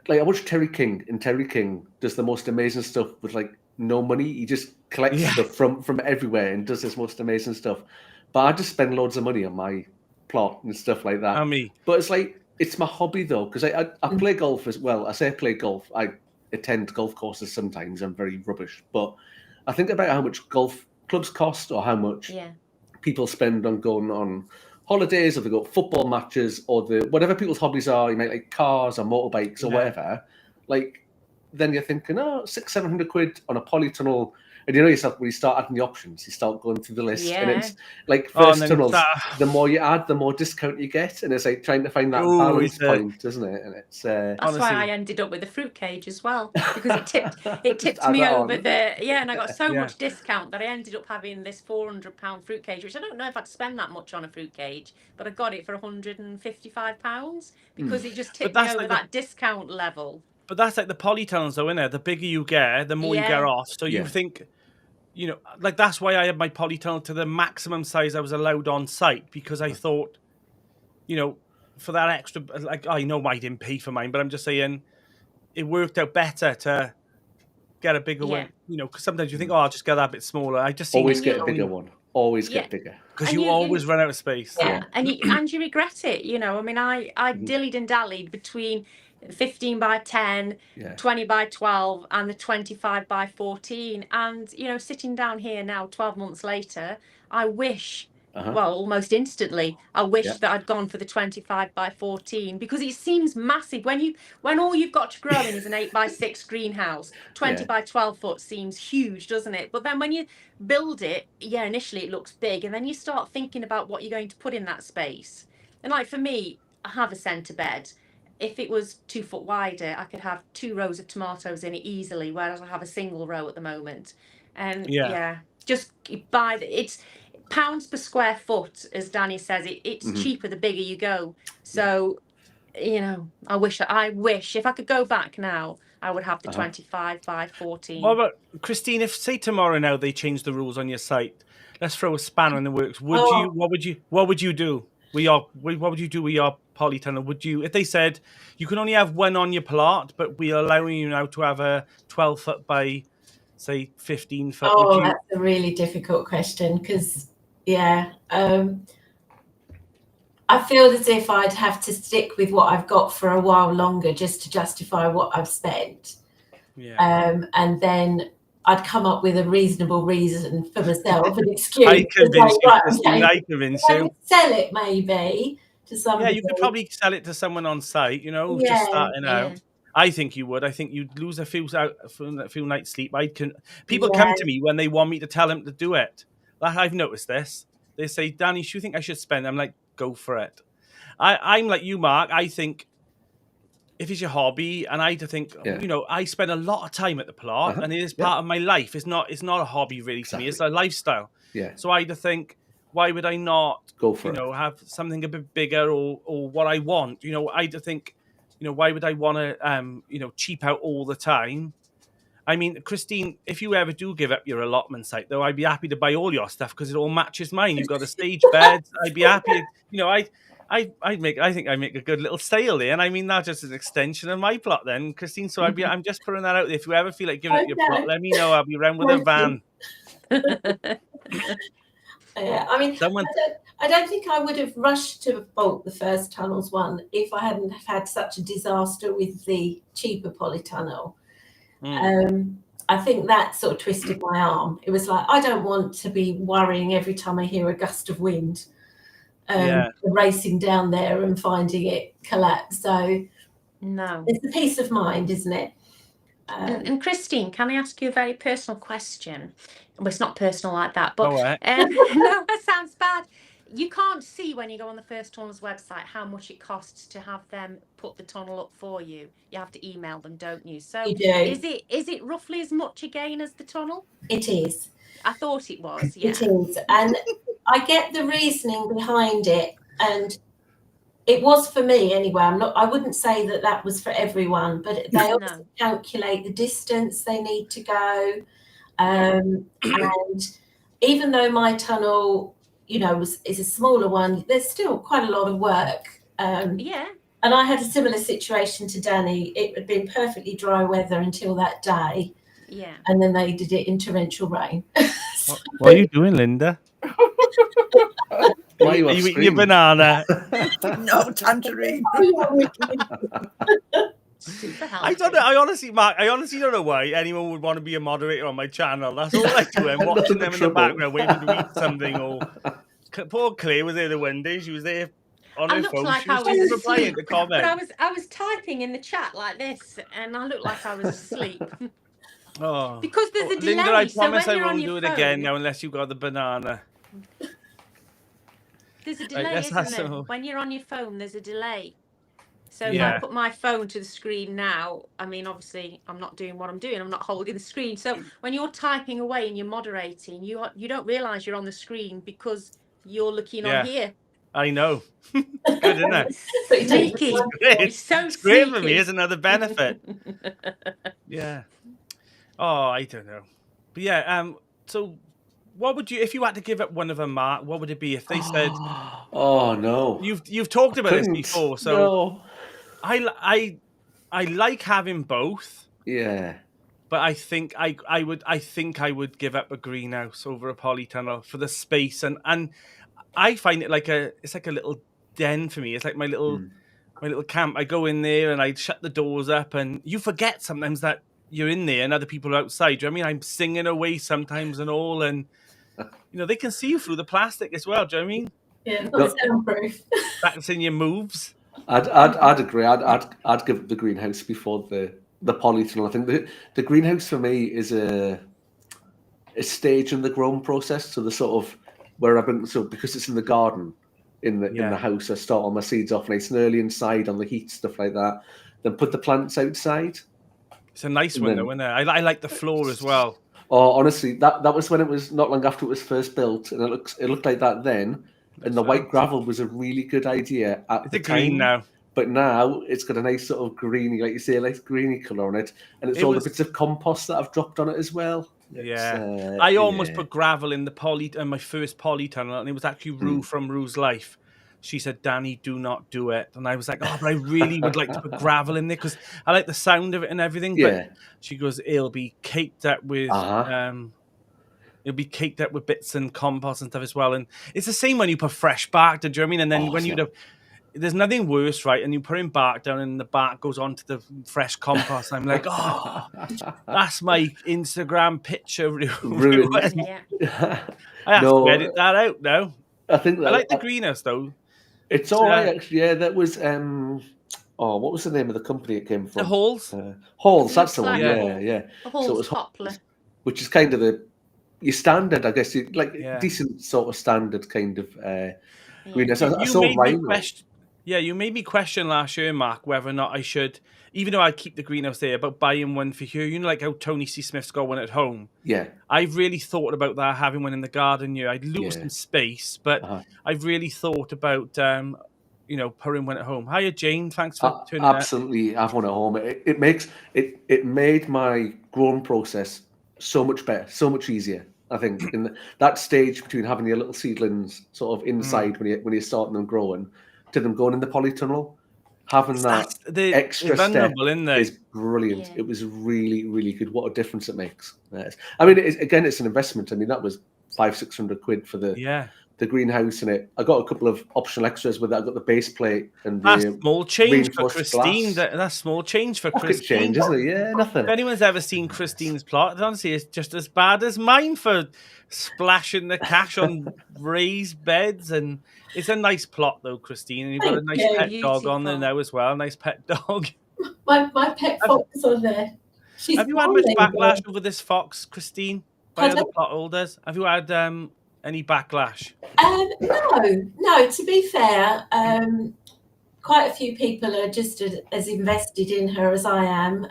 I watched Terry King, and Terry King does the most amazing stuff with like no money. He just collects stuff from everywhere and does this most amazing stuff. But I just spend loads of money on my plot and stuff like that. But it's like, it's my hobby though, because I play golf as well. I say I play golf. I attend golf courses sometimes. I'm very rubbish. But I think about how much golf clubs cost or how much people spend on going on holidays, or they go football matches, or whatever people's hobbies are. You make like cars or motorbikes or whatever. Like, then you're thinking, £600-700 on a polytunnel And you know yourself, when you start adding the options, you start going through the list, and Yeah. it's like first tunnels. The more you add, the more discount you get, and it's like trying to find that balance point, isn't it? And it's that's honestly, why I ended up with the fruit cage as well, because it tipped me over and I got so much discount that I ended up having this £400 fruit cage, which I don't know if I'd spend that much on a fruit cage, but I got it for £155 because it just tipped me over that discount level. But that's like the polytunnels, though, isn't it? The bigger you get, the more you get off. So you think, you know, like that's why I had my polytunnel to the maximum size I was allowed on site, because I thought, you know, for that extra, like, I know I didn't pay for mine, but I'm just saying it worked out better to get a bigger one, you know, because sometimes you think, oh, I'll just get that bit smaller. I just always get a bigger one. Always get bigger. Because you always run out of space. Yeah, and you regret it, you know. I mean, I dillied and dallied between 15 by 10, 20 by 12, and the 25 by 14. And, you know, sitting down here now, 12 months later, I wish, well, almost instantly, I wish that I'd gone for the 25 by 14, because it seems massive. When all you've got to grow in is an 8 by 6 greenhouse, 20 by 12 foot seems huge, doesn't it? But then when you build it, initially it looks big, and then you start thinking about what you're going to put in that space. And like for me, I have a centre bed. If it was 2 foot wider, I could have 2 rows of tomatoes in it easily, whereas I have a single row at the moment. And just buy it's pounds per square foot, as Danny says. It's cheaper the bigger you go. So, you know, I wish if I could go back now, I would have the 25 by 14. Well, but Christine, if say tomorrow now they change the rules on your site, let's throw a spanner in the works. What would you do? What would you do with your polytunnel? Would you, if they said you can only have one on your plot, but we're allowing you now to have a 12 foot by, say, 15 foot? Oh, that's a really difficult question, because I feel as if I'd have to stick with what I've got for a while longer just to justify what I've spent. And then I'd come up with a reasonable reason for myself, an excuse. I convince you, Christine. I convince you. I could sell it maybe to somebody. Yeah, you could probably sell it to someone on site, you know, just starting out. I think you would. I think you'd lose a few nights sleep. People come to me when they want me to tell them to do it. Like, I've noticed this. They say, Danny, do you think I should spend? I'm like, go for it. I'm like you, Mark. I think if it's your hobby, and I think, you know, I spend a lot of time at the plot, and it is part of my life. It's not a hobby really to me. It's a lifestyle. So I think, why would I not go for have something a bit bigger or what I want? You know, I think, you know, why would I want to you know, cheap out all the time? I mean, Christine, if you ever do give up your allotment site, though, I'd be happy to buy all your stuff because it all matches mine. You've got a stage bed. I'd be happy. You know, I think I'd make a good little sale there. And I mean, that's just an extension of my plot then, Christine. So I'm just putting that out there. If you ever feel like giving up your plot, let me know. I'll be around with a van. I mean, I don't think I would have rushed to bolt the first tunnels one if I hadn't had such a disaster with the cheaper polytunnel. I think that sort of twisted my arm. It was like, I don't want to be worrying every time I hear a gust of wind, racing down there and finding it collapse. So no, it's a peace of mind, isn't it? And Christine, can I ask you a very personal question? Well, it's not personal like that, but no, that sounds bad. You can't see when you go on the First Tunnel's website how much it costs to have them put the tunnel up for you. You have to email them, don't you? So you do. Is it roughly as much again as the tunnel? It is. I thought it was. Yeah. It is, and I get the reasoning behind it, and it was for me anyway. I wouldn't say that was for everyone, but they also calculate the distance they need to go, and even though my tunnel, you know, is a smaller one, there's still quite a lot of work. And I had a similar situation to Danny. It had been perfectly dry weather until that day. Yeah. And then they did it in torrential rain. What are you doing, Linda? Why are you eating your banana? No, tangerine. I don't know. I honestly don't know why anyone would want to be a moderator on my channel. That's all I do. I'm watching them in the background, waiting to eat something. Or poor Clare was there the one day. She was there on her phone. Like she was replying to comments. But I was typing in the chat like this, and I looked like I was asleep. Oh, because there's a delay. Linda, I promise so I won't do it again now unless you've got the banana. There's a delay, isn't there? When you're on your phone, there's a delay. So if I put my phone to the screen now, I mean, obviously, I'm not doing what I'm doing. I'm not holding the screen. So when you're typing away and you're moderating, you don't realise you're on the screen because you're looking on here. I know. Good, isn't it? Sneaky. It's so it's great for me. It's another benefit. Yeah. Oh, I don't know. But yeah, so what would you, if you had to give it one of a mark, what would it be if they said, oh no, you've talked about this before, so no. I like having both. Yeah. But I think I would give up a greenhouse over a polytunnel for the space, and I find it it's like a little den for me. It's like my little camp. I go in there and I shut the doors up, and you forget sometimes that you're in there and other people are outside. Do you know what I mean? I'm singing away sometimes and all, and they can see you through the plastic as well. Do you know what I mean? Yeah, not soundproof. Practicing your moves. I'd agree. I'd give the greenhouse before the polytunnel. I think the greenhouse for me is a stage in the growing process. So the sort of where I've been, so because it's in the garden, in the house, I start all my seeds off nice and early inside on the heat, stuff like that. Then put the plants outside. It's a nice one though, isn't it? I like the floor as well. Oh, honestly, that was when it was not long after it was first built, and it looked like that then. And the white gravel was a really good idea at the time. Green now. But now it's got a nice sort of greeny, like you say, like greeny colour on it. And it's all the bits of compost that I've dropped on it as well. I almost put gravel in my first polytunnel, and it was actually Rue from Rue's Life. She said, Danny, do not do it. And I was like, oh, but I really would like to put gravel in there because I like the sound of it and everything. But she goes, it'll be caked up with bits and compost and stuff as well. And it's the same when you put fresh bark, do you know what I mean? And then there's nothing worse, right? And you put in bark down and the bark goes onto the fresh compost. And I'm like, oh, that's my Instagram picture. I have to edit that out now. I like the greenhouse though. It's all right, actually. Yeah, that was what was the name of the company it came from? The Halls. Halls, that's the one. Yeah. The Halls, so it was Poplar. Which is kind of your standard, I guess. Decent sort of standard kind of greenhouse. You made me question last year, Mark, whether or not I should, even though I'd keep the greenhouse there, about buying one for here. You know, like how Tony C. Smith's got one at home. Yeah. I've really thought about that, having one in the garden here. I'd lose some space, but I've really thought about, putting one at home. Hiya, Jane. Thanks for tuning in. Absolutely, have one at home. It made my growing process so much better, so much easier. I think in that stage between having your little seedlings sort of inside when you're starting them growing, to them going in the polytunnel, having that extra step is brilliant. Yeah. It was really, really good. What a difference it makes. I mean, it's an investment. I mean, that was £500-600 for the greenhouse in it. I got a couple of optional extras with that. I got the base plate and that's small change for Christine. That's small change for Christine. Change, isn't it? Yeah, nothing. If anyone's ever seen Christine's plot, honestly, it's just as bad as mine for splashing the cash on raised beds. And it's a nice plot though, Christine. And you've got a nice pet dog on there now as well. A nice pet dog. My pet fox is on there. Have you had much backlash over this fox, Christine? By other plot holders? Have you had any backlash? No. To be fair, quite a few people are just as invested in her as I am.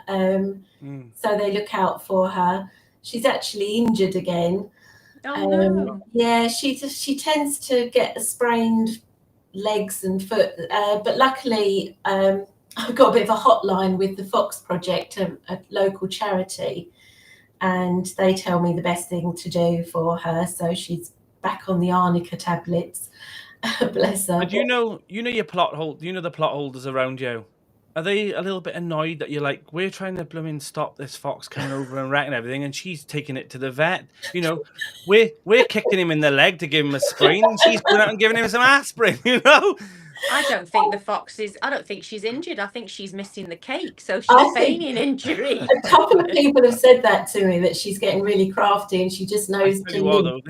So they look out for her. She's actually injured again. Oh no! Yeah, she tends to get sprained legs and foot, but luckily I've got a bit of a hotline with the Fox Project, a local charity, and they tell me the best thing to do for her. So she's back on the arnica tablets. Bless her. But you know your plot the plot holders around you. Are they a little bit annoyed that you're like, we're trying to blooming stop this fox coming over and wrecking everything, and she's taking it to the vet? You know, we're kicking him in the leg to give him a sprain, and she's going out and giving him some aspirin. You know. I don't think she's injured. I think she's missing the cake, so she's feigning injury. A couple of people have said that to me, that she's getting really crafty and she just knows. They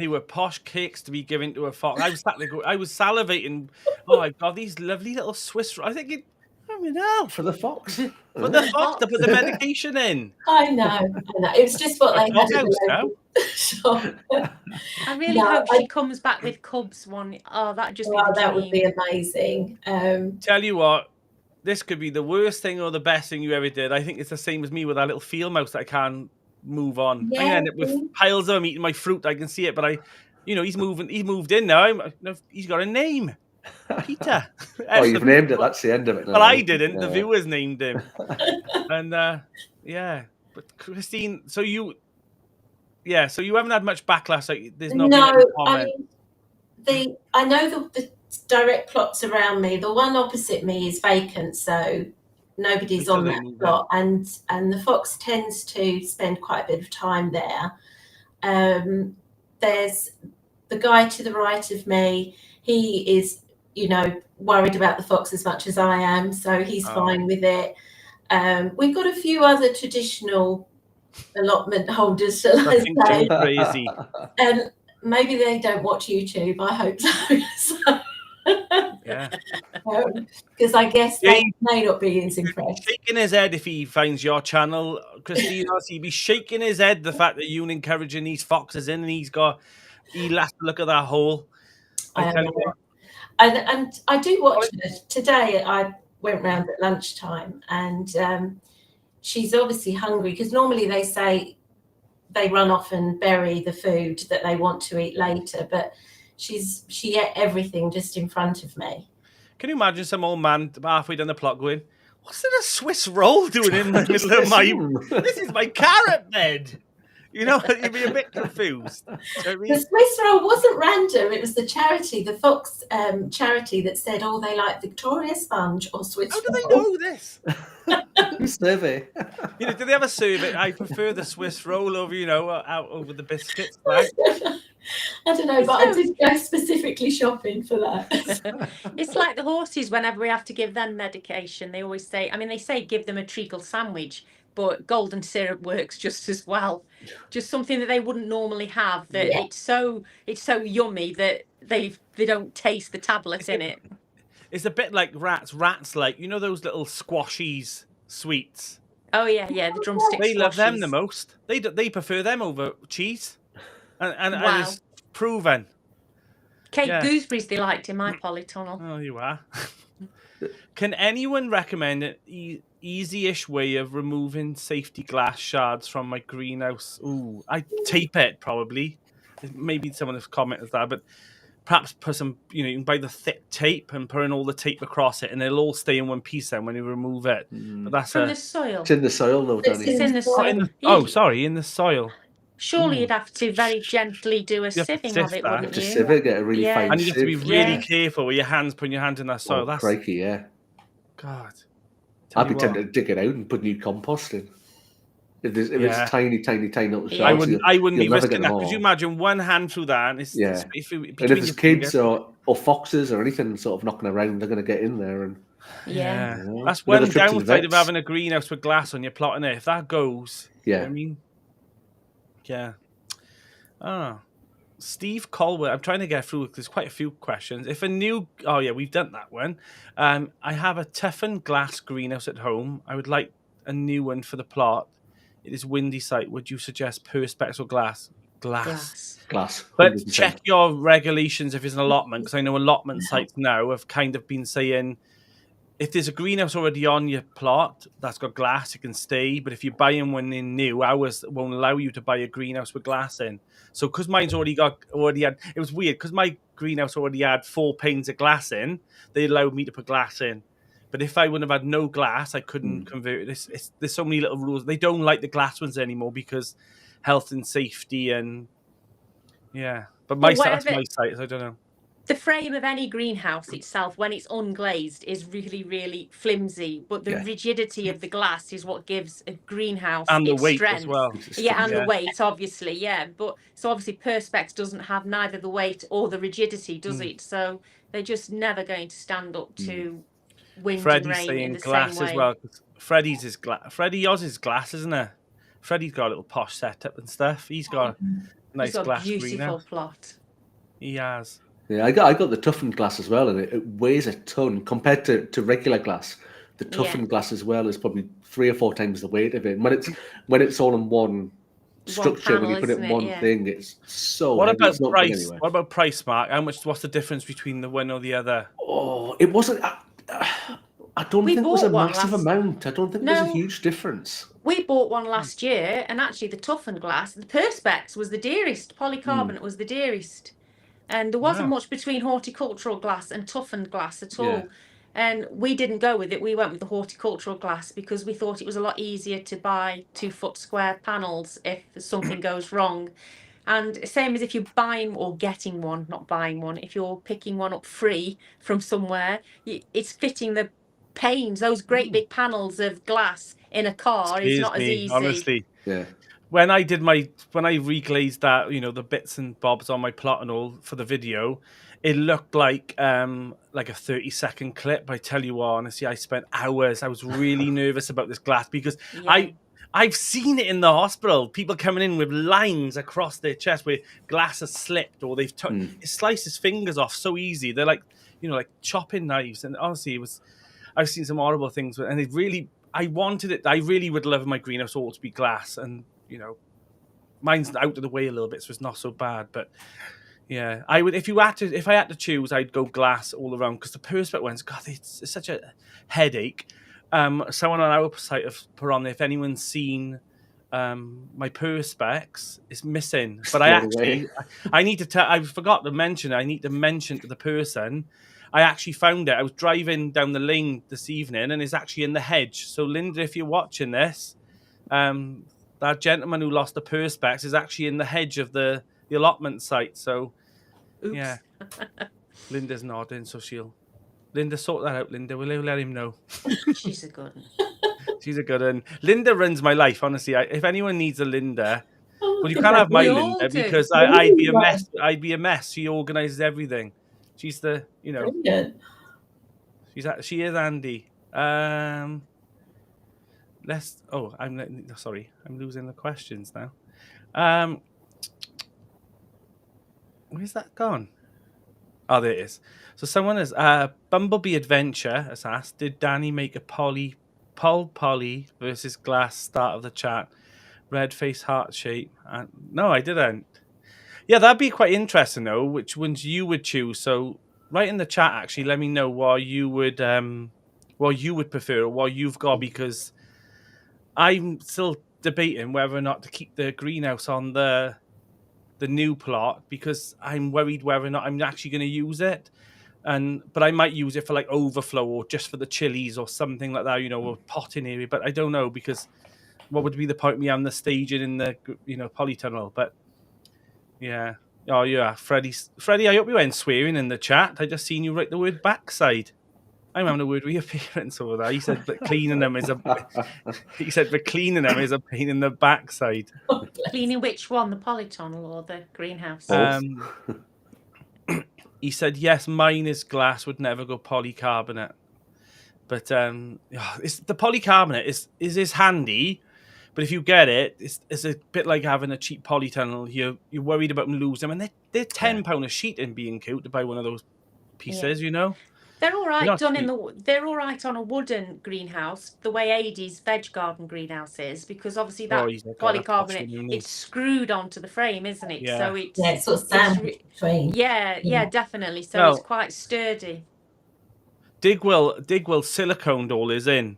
were posh cakes to be given to a fox. I was salivating. Oh my god, these lovely little Swiss. I think Blimey hell. For the fox. For the fox to put the medication in. I know. It was just what they had in the local shop. I really hope she comes back with cubs one. Oh, that'd just be the dream. That would be amazing. Tell you what, this could be the worst thing or the best thing you ever did. I think it's the same as me with that little field mouse that I can't move on. Yeah. I end up with piles of them eating my fruit. I can see it, but he's moving. He's moved in now. He's got a name. Peter. Oh, you've named it. That's the end of it. Well, I didn't. The viewers named him. And but Christine, so you haven't had much backlash. Like, there's no. I know the direct plots around me. The one opposite me is vacant, so nobody's on that plot, and the fox tends to spend quite a bit of time there. There's the guy to the right of me. He is, worried about the fox as much as I am, so he's fine with it. We've got a few other traditional allotment holders, shall I say? Crazy. And maybe they don't watch YouTube. I hope so. Yeah. Because I guess they may not be as impressed. Shaking his head if he finds your channel, Christine. He'd be shaking his head the fact that you're encouraging these foxes in, and he'll have to look at that hole. And I do watch it. Today I went round at lunchtime, and she's obviously hungry, because normally they say they run off and bury the food that they want to eat later, but she ate everything just in front of me. Can you imagine some old man halfway down the plot going, "What's a Swiss roll doing in the middle of my? This is my carrot bed." You'd be a bit confused. The Swiss roll wasn't random. It was the charity, the Fox charity, that said, they like Victoria sponge or Swiss roll. How do they know this? Survey. Do they have a survey? I prefer the Swiss roll over, out over the biscuits. Right? I don't know, but I did go specifically shopping for that. It's like the horses. Whenever we have to give them medication, they always say, they say give them a treacle sandwich, but golden syrup works just as well. Just something that they wouldn't normally have. That it's so yummy that they don't taste the tablets in it. It's a bit like rats. Rats like those little squashies sweets. Oh yeah, the drumstick. They love them the most. They prefer them over cheese, and it's proven. Cake gooseberries they liked in my polytunnel. Oh, you are. Can anyone recommend an easy-ish way of removing safety glass shards from my greenhouse? Ooh, I tape it probably. Maybe someone has commented that, but perhaps put some, you can buy the thick tape and put in all the tape across it, and it'll all stay in one piece then when you remove it. But that's from the soil. It's in the soil, though, Danny. It's in the soil. In the soil. Surely you'd have to very gently do a sieving of it, wouldn't you? Just sieve it, get a really fine and you have to be really careful with your hands, putting your hands in that soil. That's crikey, yeah. God. I'd be tempted to dig it out and put new compost in. If it's tiny little shards. I wouldn't be risking that. Could you imagine one hand through that? And if there's kids or foxes or anything sort of knocking around, they're going to get in there. And that's one downside of having a greenhouse with glass on your plot in it. If that goes, Steve Colwell, I'm trying to get through. There's quite a few questions. If a new, we've done that one. I have a toughened glass greenhouse at home. I would like a new one for the plot. It is windy site. Would you suggest perspex or glass? Glass. But 100%. Check your regulations if it's an allotment, because I know allotment sites now have kind of been saying, if there's a greenhouse already on your plot that's got glass, it can stay. But if you're buying one in new, ours won't allow you to buy a greenhouse with glass in. So because mine's already had, it was weird because my greenhouse already had 4 panes of glass in. They allowed me to put glass in. But if I wouldn't have had no glass, I couldn't convert it. There's so many little rules. They don't like the glass ones anymore because health and safety and But that's my site, so I don't know. The frame of any greenhouse itself, when it's unglazed, is really, really flimsy. But the rigidity of the glass is what gives a greenhouse and the its weight strength. As well. The weight, obviously, But so obviously, perspex doesn't have neither the weight or the rigidity, does it? So they're just never going to stand up to wind and rain in the glass same way. As well. Freddie's is glass. Yours is glass, isn't it? Freddie's got a little posh setup and stuff. He's got a nice glass greenhouse. Beautiful plot. He has. Yeah, I got the toughened glass as well, and it weighs a ton compared to regular glass. the toughened glass as well is probably 3 or 4 times the weight of it. And when it's all in one structure, panel, when you put it in one thing, it's so What heavy, about it's not price? going anywhere. What about price, Mark? What's the difference between the one or the other? Oh, it wasn't. I don't think it was a massive amount. I don't think there's a huge difference. We bought one last year, and actually the toughened glass, the Perspex was the dearest. Polycarbonate was the dearest. And there wasn't much between horticultural glass and toughened glass at all. And we didn't go with it. We went with the horticultural glass because we thought it was a lot easier to buy 2-foot square panels if something goes wrong. And same as if you're buying or getting one, not buying one, if you're picking one up free from somewhere, it's fitting the panes, those great big panels of glass in a car is not as easy. Honestly. Yeah. When I reglazed that, the bits and bobs on my plot and all for the video, it looked like a 30-second clip. I tell you what, honestly, I spent hours. I was really nervous about this glass because I've seen it in the hospital. People coming in with lines across their chest where glass has slipped or they've it slices fingers off so easy. They're like, like chopping knives. And honestly, I've seen some horrible things, and I wanted it. I really would love my greenhouse all to be glass, and mine's out of the way a little bit, so it's not so bad. But yeah, I would if I had to choose, I'd go glass all around because the Perspex ones, God, it's such a headache. Someone on our site have put on there, if anyone's seen my Perspex, it's missing. But I need to tell. I forgot to mention. I need to mention to the person. I actually found it. I was driving down the lane this evening, and it's actually in the hedge. So, Linda, if you're watching this, that gentleman who lost the Perspex is actually in the hedge of the allotment site. So, yeah, Linda's nodding, so Linda, sort that out, Linda. Will you let him know? She's a good one. She's a good one. Linda runs my life, honestly. If anyone needs a Linda, well, you can't have my Linda because I'd be a mess. I'd be a mess. She organizes everything. She's the, she is Andy. I'm losing the questions now. Where's that gone? Oh, there it is. So someone has Bumblebee Adventure has asked, did Danny make a Poly versus glass start of the chat? Red face heart shape. No, I didn't. Yeah, that'd be quite interesting though, which ones you would choose. So write in the chat actually, let me know what you would prefer or what you've got, because I'm still debating whether or not to keep the greenhouse on the new plot, because I'm worried whether or not I'm actually going to use it. But I might use it for like overflow or just for the chilies or something like that, or potting area. But I don't know, because what would be the point of me having the staging in the polytunnel? But yeah. Oh yeah, Freddie, I hope you weren't swearing in the chat. I just seen you write the word backside. I'm having a word reappearance over there. He said but cleaning them is a pain in the backside. Cleaning which one? The polytunnel or the greenhouse? He said yes, mine is glass, would never go polycarbonate. But it's the polycarbonate is handy. But if you get it, it's a bit like having a cheap polytunnel. You're worried about them losing them, and they're £10 a sheet in B&Q to buy one of those pieces. They're all right they're all right on a wooden greenhouse, the way Adie's veg garden greenhouse is, because obviously that polycarbonate it's screwed onto the frame, isn't it? Yeah. So it's sort of sandwich frame. Yeah, definitely. So it's quite sturdy. Digwell siliconed all his in.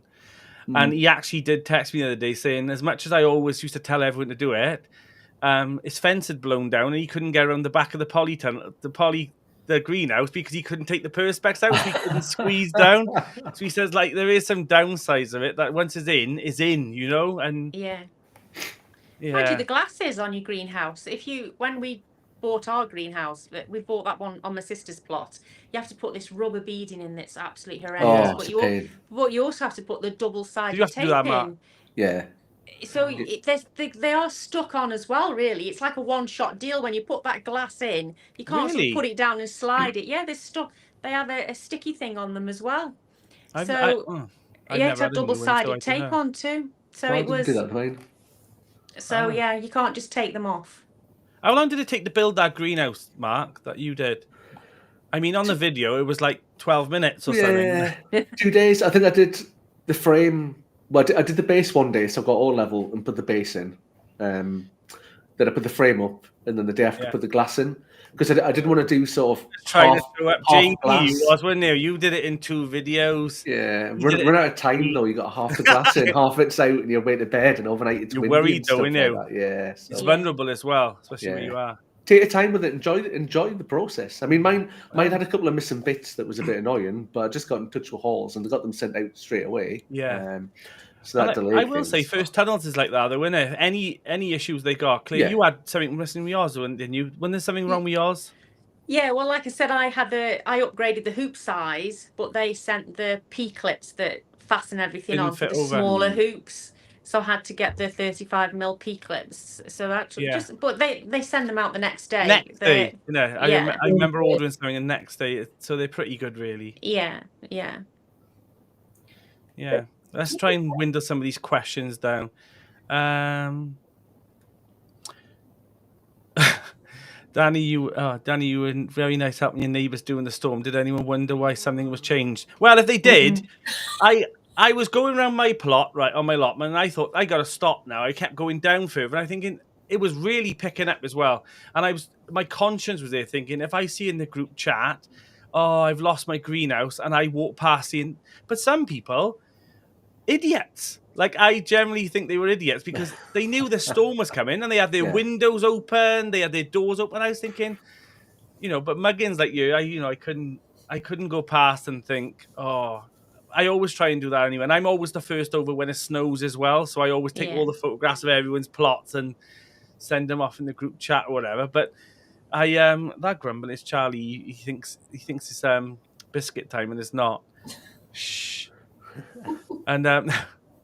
And he actually did text me the other day saying, as much as I always used to tell everyone to do it, his fence had blown down and he couldn't get around the back of the polytunnel, the greenhouse, because he couldn't take the Perspex out, so he couldn't squeeze down. So he says, like, there is some downsides of it that once it's in, and Mind you, the glasses on your greenhouse. When we bought our greenhouse, we bought that one on my sister's plot. You have to put this rubber beading in that's absolutely horrendous. But you also have to put the double-sided tape in. Yeah. So they are stuck on as well, really. It's like a one-shot deal. When you put that glass in, you can't sort of put it down and slide it. Yeah, they're stuck. They have a sticky thing on them as well. You have to have double-sided tape on too. So it was. So yeah, you can't just take them off. How long did it take to build that greenhouse, Mark, that you did? I mean, on the video, it was like 12 minutes or something. Yeah, 2 days. I think I did the frame. Well, I did the base one day, so I got all level and put the base in. Then I put the frame up, and then the day after put the glass in, because I didn't want to do sort of trying to throw up half glass. You was, weren't you? You did it in 2 videos. Yeah, run out of time though. You got half the glass in, half it's out, and you're way to bed, and overnight it's windy worried and stuff though, like that. Yeah, so. It's vulnerable as well, especially where you are. Take your time with it. Enjoy the process. I mean, mine had a couple of missing bits that was a bit annoying, but I just got in touch with Halls and they got them sent out straight away. Yeah. So that delayed. I will say, First Tunnels is like that, though, isn't it? Any issues they got, Claire, you had something missing with yours, didn't you? When there's something wrong with yours? Yeah, well, like I said, I upgraded the hoop size, but they sent the P clips that fasten everything on for the smaller hoops. So I had to get the 35mm P clips. So that's but they send them out the next day. Next day, I remember ordering something the next day. So they're pretty good, really. Yeah. Let's try and window some of these questions down. Danny, you were very nice helping your neighbours during the storm. Did anyone wonder why something was changed? Well, if they did, I was going around my plot, right, on my allotment, and I thought, I got to stop now. I kept going down further, and I'm thinking, it was really picking up as well. And my conscience was there thinking, if I see in the group chat, I've lost my greenhouse, and I walk past but some people, idiots. Like, I generally think they were idiots because they knew the storm was coming and they had their windows open, they had their doors open. I was thinking, but muggins like you, I couldn't go past and think, I always try and do that anyway. And I'm always the first over when it snows as well. So I always take all the photographs of everyone's plots and send them off in the group chat or whatever. But that grumble is Charlie. He thinks it's biscuit time and it's not. Shh. And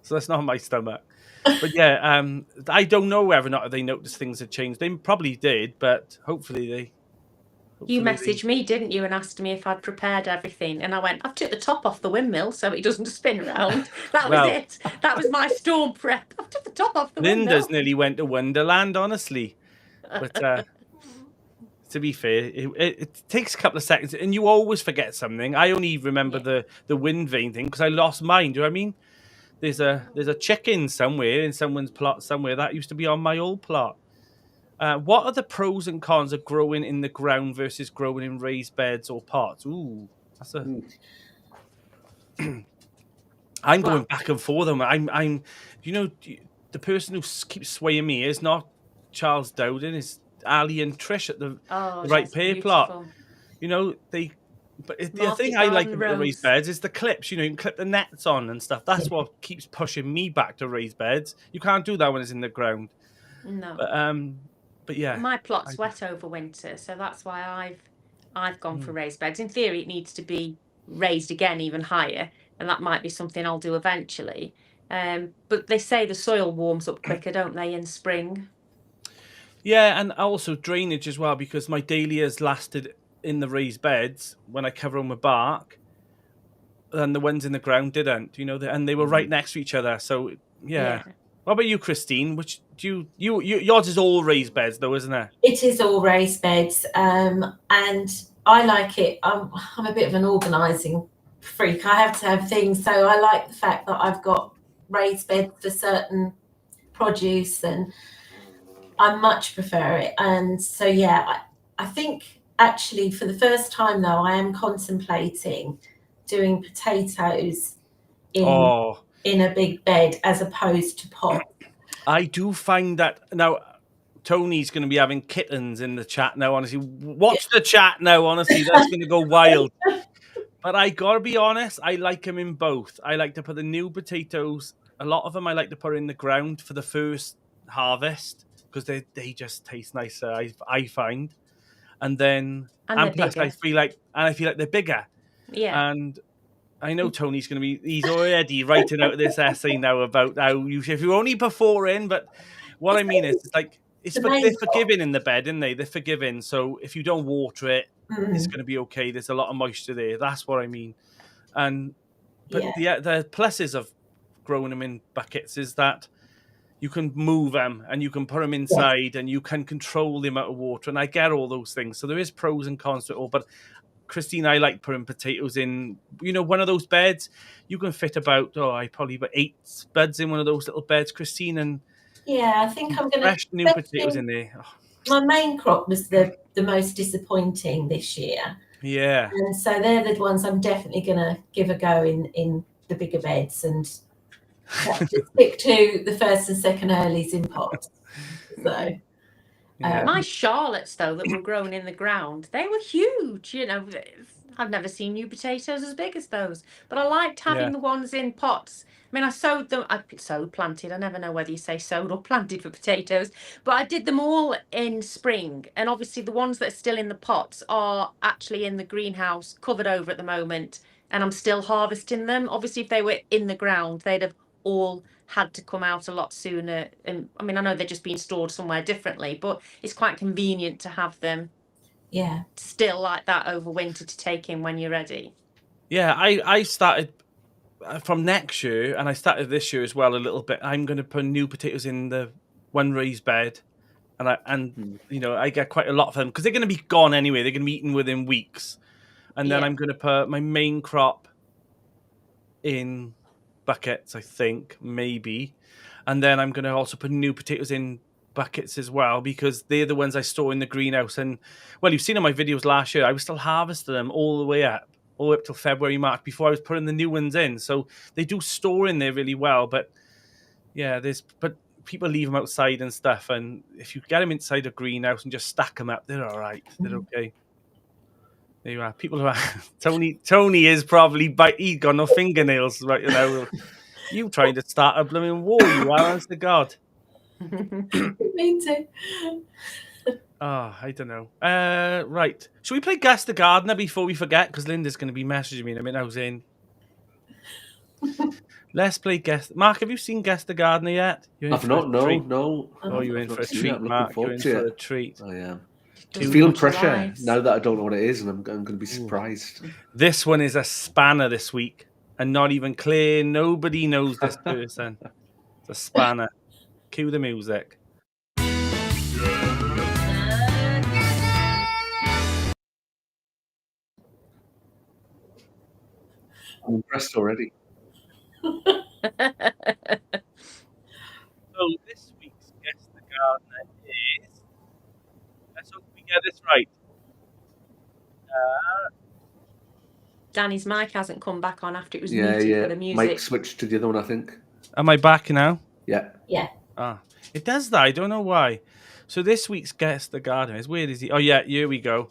so that's not on my stomach. But I don't know whether or not they noticed things had changed. They probably did, but hopefully you messaged me, didn't you, and asked me if I'd prepared everything. And I went, I've took the top off the windmill so it doesn't spin around. That was it. That was my storm prep. I took the top off the windmill. Linda's nearly went to Wonderland, honestly. But to be fair, it takes a couple of seconds, and you always forget something. I only remember the wind vane thing because I lost mine. Do you know what I mean? There's a chicken somewhere in someone's plot somewhere. That used to be on my old plot. What are the pros and cons of growing in the ground versus growing in raised beds or pots? Ooh, that's a. I'm going back and forth. I'm. The person who keeps swaying me is not Charles Dowden. It's Ali and Trish at the right pair plot. But the thing I like about the raised beds is the clips. You can clip the nets on and stuff. That's what keeps pushing me back to raised beds. You can't do that when it's in the ground. No. But yeah. My plot's wet over winter, so that's why I've gone for raised beds. In theory, it needs to be raised again even higher, and that might be something I'll do eventually. But they say the soil warms up quicker, don't they, in spring? Yeah, and also drainage as well, because my dahlias lasted in the raised beds when I cover them with bark, and the ones in the ground didn't. And they were right next to each other. So yeah. What about you, Christine? Which yours is all raised beds, though, isn't it? It is all raised beds, and I like it. I'm a bit of an organising freak. I have to have things, so I like the fact that I've got raised beds for certain produce, and I much prefer it. And so I think actually for the first time though, I am contemplating doing potatoes in a big bed as opposed to pot. I do find that now. Tony's going to be having kittens in the chat now. Honestly, watch the chat now. Honestly, that's going to go wild. But I gotta be honest, I like them in both. I like to put the new potatoes. A lot of them I like to put in the ground for the first harvest because they just taste nicer. I find, and plus I feel like they're bigger. Yeah. And I know Tony's going to be, he's already writing out this essay now about how if you're only beforeing, but what I mean is they're forgiving in the bed, aren't they? They're forgiving. So if you don't water it, it's going to be okay. There's a lot of moisture there. That's what I mean. But the pluses of growing them in buckets is that you can move them and you can put them inside and you can control the amount of water. And I get all those things. So there is pros and cons to it all. But Christine, I like putting potatoes in, one of those beds. You can fit about 8 buds in one of those little beds, Christine, and I think I'm going to fresh new potatoes in there. Oh. My main crop was the most disappointing this year. Yeah. And so they're the ones I'm definitely going to give a go in the bigger beds and stick to the first and second earlies in pots. So. My Charlottes, though, that were grown in the ground, they were huge. I've never seen new potatoes as big as those. But I liked having the ones in pots. I mean, I sowed them. I planted. I never know whether you say sowed or planted for potatoes. But I did them all in spring. And obviously the ones that are still in the pots are actually in the greenhouse, covered over at the moment. And I'm still harvesting them. Obviously, if they were in the ground, they'd have all had to come out a lot sooner. And I mean, I know they're just being stored somewhere differently, but it's quite convenient to have them still like that over winter to take in when you're ready. I started from next year, and I started this year as well a little bit. I'm going to put new potatoes in the one raised bed, and I get quite a lot of them because they're going to be gone anyway. They're going to be eaten within weeks, and then I'm going to put my main crop in buckets, I think, maybe. And then I'm going to also put new potatoes in buckets as well, because they're the ones I store in the greenhouse. And, well, you've seen in my videos last year, I was still harvesting them all the way up till February, March, before I was putting the new ones in. So they do store in there really well. But, but people leave them outside and stuff. And if you get them inside a greenhouse and just stack them up, they're all right. They're okay. There you are. People who are Tony is probably he's got no fingernails right now. You trying to start a blooming war, you are, honest to God. Me too. Oh, I don't know. Right. Should we play Guess the Gardener before we forget? Because Linda's going to be messaging me in a minute. I was in. Let's play Guess. Mark, have you seen Guess the Gardener yet? I've not. No. Oh, you're in for a treat, Mark. You're in for a treat. I am. I'm feeling pressure now that I don't know what it is, and I'm going to be surprised. This one is a spanner this week, and not even Clare. Nobody knows this person. It's a spanner. Cue the music. I'm impressed already. So this week's Guess the Gardener is. Let's hope we get this right. Danny's mic hasn't come back on after it was muted for the music. Mike switched to the other one, I think. Am I back now? Yeah. It does that. I don't know why. So this week's Guess the Gardener is weird. Is he? Oh yeah, here we go.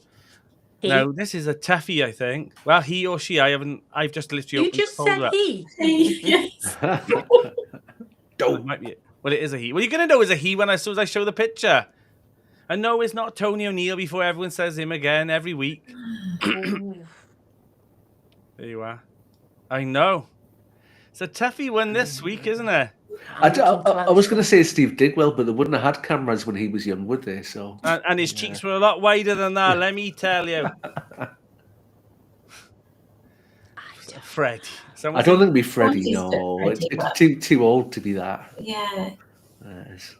Now this is a toughie, I think. Well, he or she. I've just literally. You just said he. Yes. Don't. Well, it is a he. Well, you're gonna know it's a he as soon as I show the picture. And no, it's not Tony O'Neill before everyone says him again every week. There you are. I know. It's a toughie one this week, isn't it? I was going to say Steve Digwell, but they wouldn't have had cameras when he was young, would they? So and his cheeks were a lot wider than that, let me tell you. Freddie. I don't think it'd be Freddie, no. It's too old to be that. Yeah. Yes.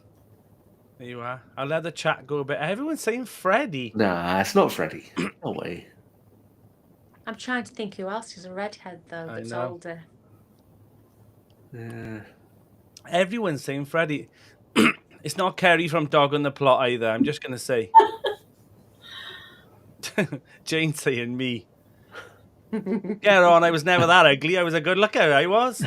There you are. I'll let the chat go a bit. Everyone's saying Freddie. Nah, it's not Freddie. No way. I'm trying to think who else is a redhead, though, that's older. Yeah. Everyone's saying Freddie. It's not Kerry from Dog on the Plot either. I'm just going to say. Jane's saying me. Get on, I was never that ugly. I was a good looker, I was.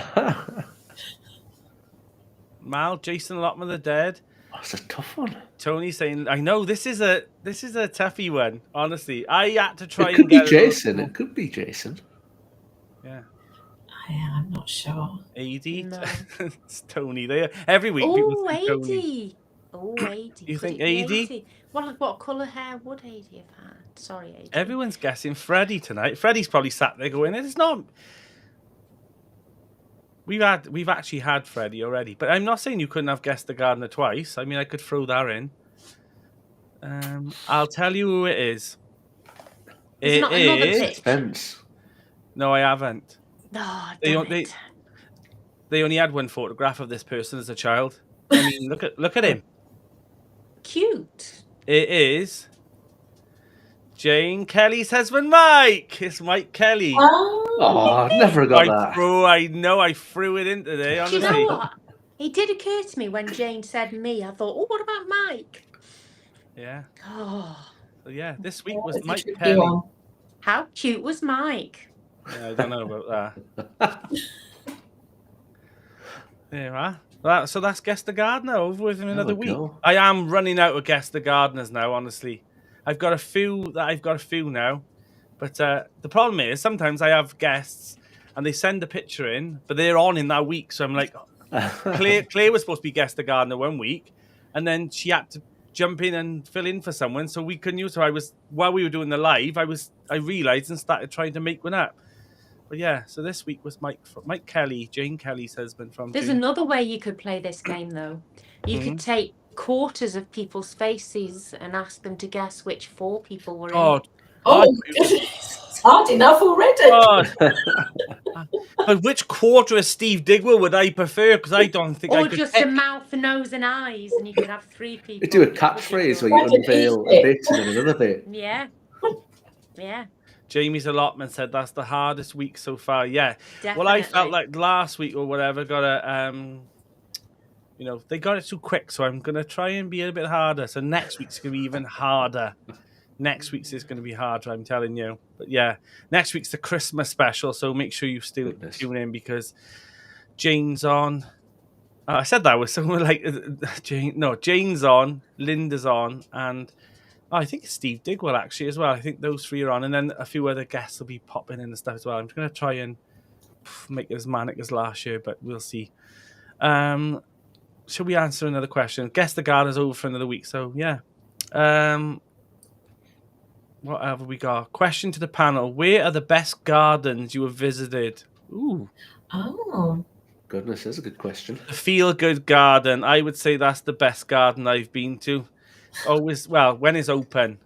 Mal, Jason Lockman the Dead. Oh, it's a tough one. Tony saying, I know, this is a toughie one, honestly. I had to try It could be Jason. It could be Jason. Yeah. I'm not sure. AD? No. It's Tony there. Every week people say Tony. AD. You think AD? What colour hair would AD have had? Sorry, AD. Everyone's guessing Freddie tonight. Freddie's probably sat there going, it's not... We've actually had Freddie already, but I'm not saying you couldn't have guessed the gardener twice. I mean, I could throw that in. I'll tell you who it is. It's not another pitch. Suspense. No, I haven't. Oh, they only had one photograph of this person as a child. I mean, look at him. Cute. It is Jane Kelly's husband, Mike. It's Mike Kelly. Oh, I never got that. I threw it in today, honestly. Do you know what? It did occur to me when Jane said me. I thought, oh, what about Mike? Yeah. Oh. So yeah, this week was Mike Kelly. How cute was Mike? Yeah, I don't know about that. There you are. So that's Guess the Gardener over with in another week. I am running out of Guess the Gardeners now, honestly. I've got a few now. But the problem is sometimes I have guests and they send a picture in, but they're on in that week. So I'm like, Claire was supposed to be Guess the Gardener 1 week, and then she had to jump in and fill in for someone, so we couldn't use her. While we were doing the live, I realised and started trying to make one up. But yeah, so this week was Mike Kelly, Jane Kelly's husband from. There's another way you could play this game though. You could take quarters of people's faces and ask them to guess which 4 people were in. It's hard enough already. But which quarter of Steve Digwell would I prefer? Because I don't think I could. Or just a mouth, nose, and eyes, and you could have 3 people. You do a catchphrase where you unveil a bit and then another bit. Yeah. Jamie's allotment said that's the hardest week so far. Yeah. Definitely. Well, I felt like last week or whatever got a they got it too quick, so I'm gonna try and be a bit harder. So next week's gonna be even harder. Next week's is going to be harder, I'm telling you. But yeah, next week's the Christmas special, so make sure you still tune in because Jane's on. I said that with someone like Jane's on, Linda's on, and I think it's Steve Digwell actually as well. I think those 3 are on, and then a few other guests will be popping in and stuff as well. I'm going to try and make it as manic as last year, but we'll see. Should we answer another question? Guess the Gardener's over for another week, so yeah. What have we got? Question to the panel. Where are the best gardens you have visited? Ooh. Oh. Goodness, that's a good question. The feel-good garden. I would say that's the best garden I've been to. Always, well, when it's open.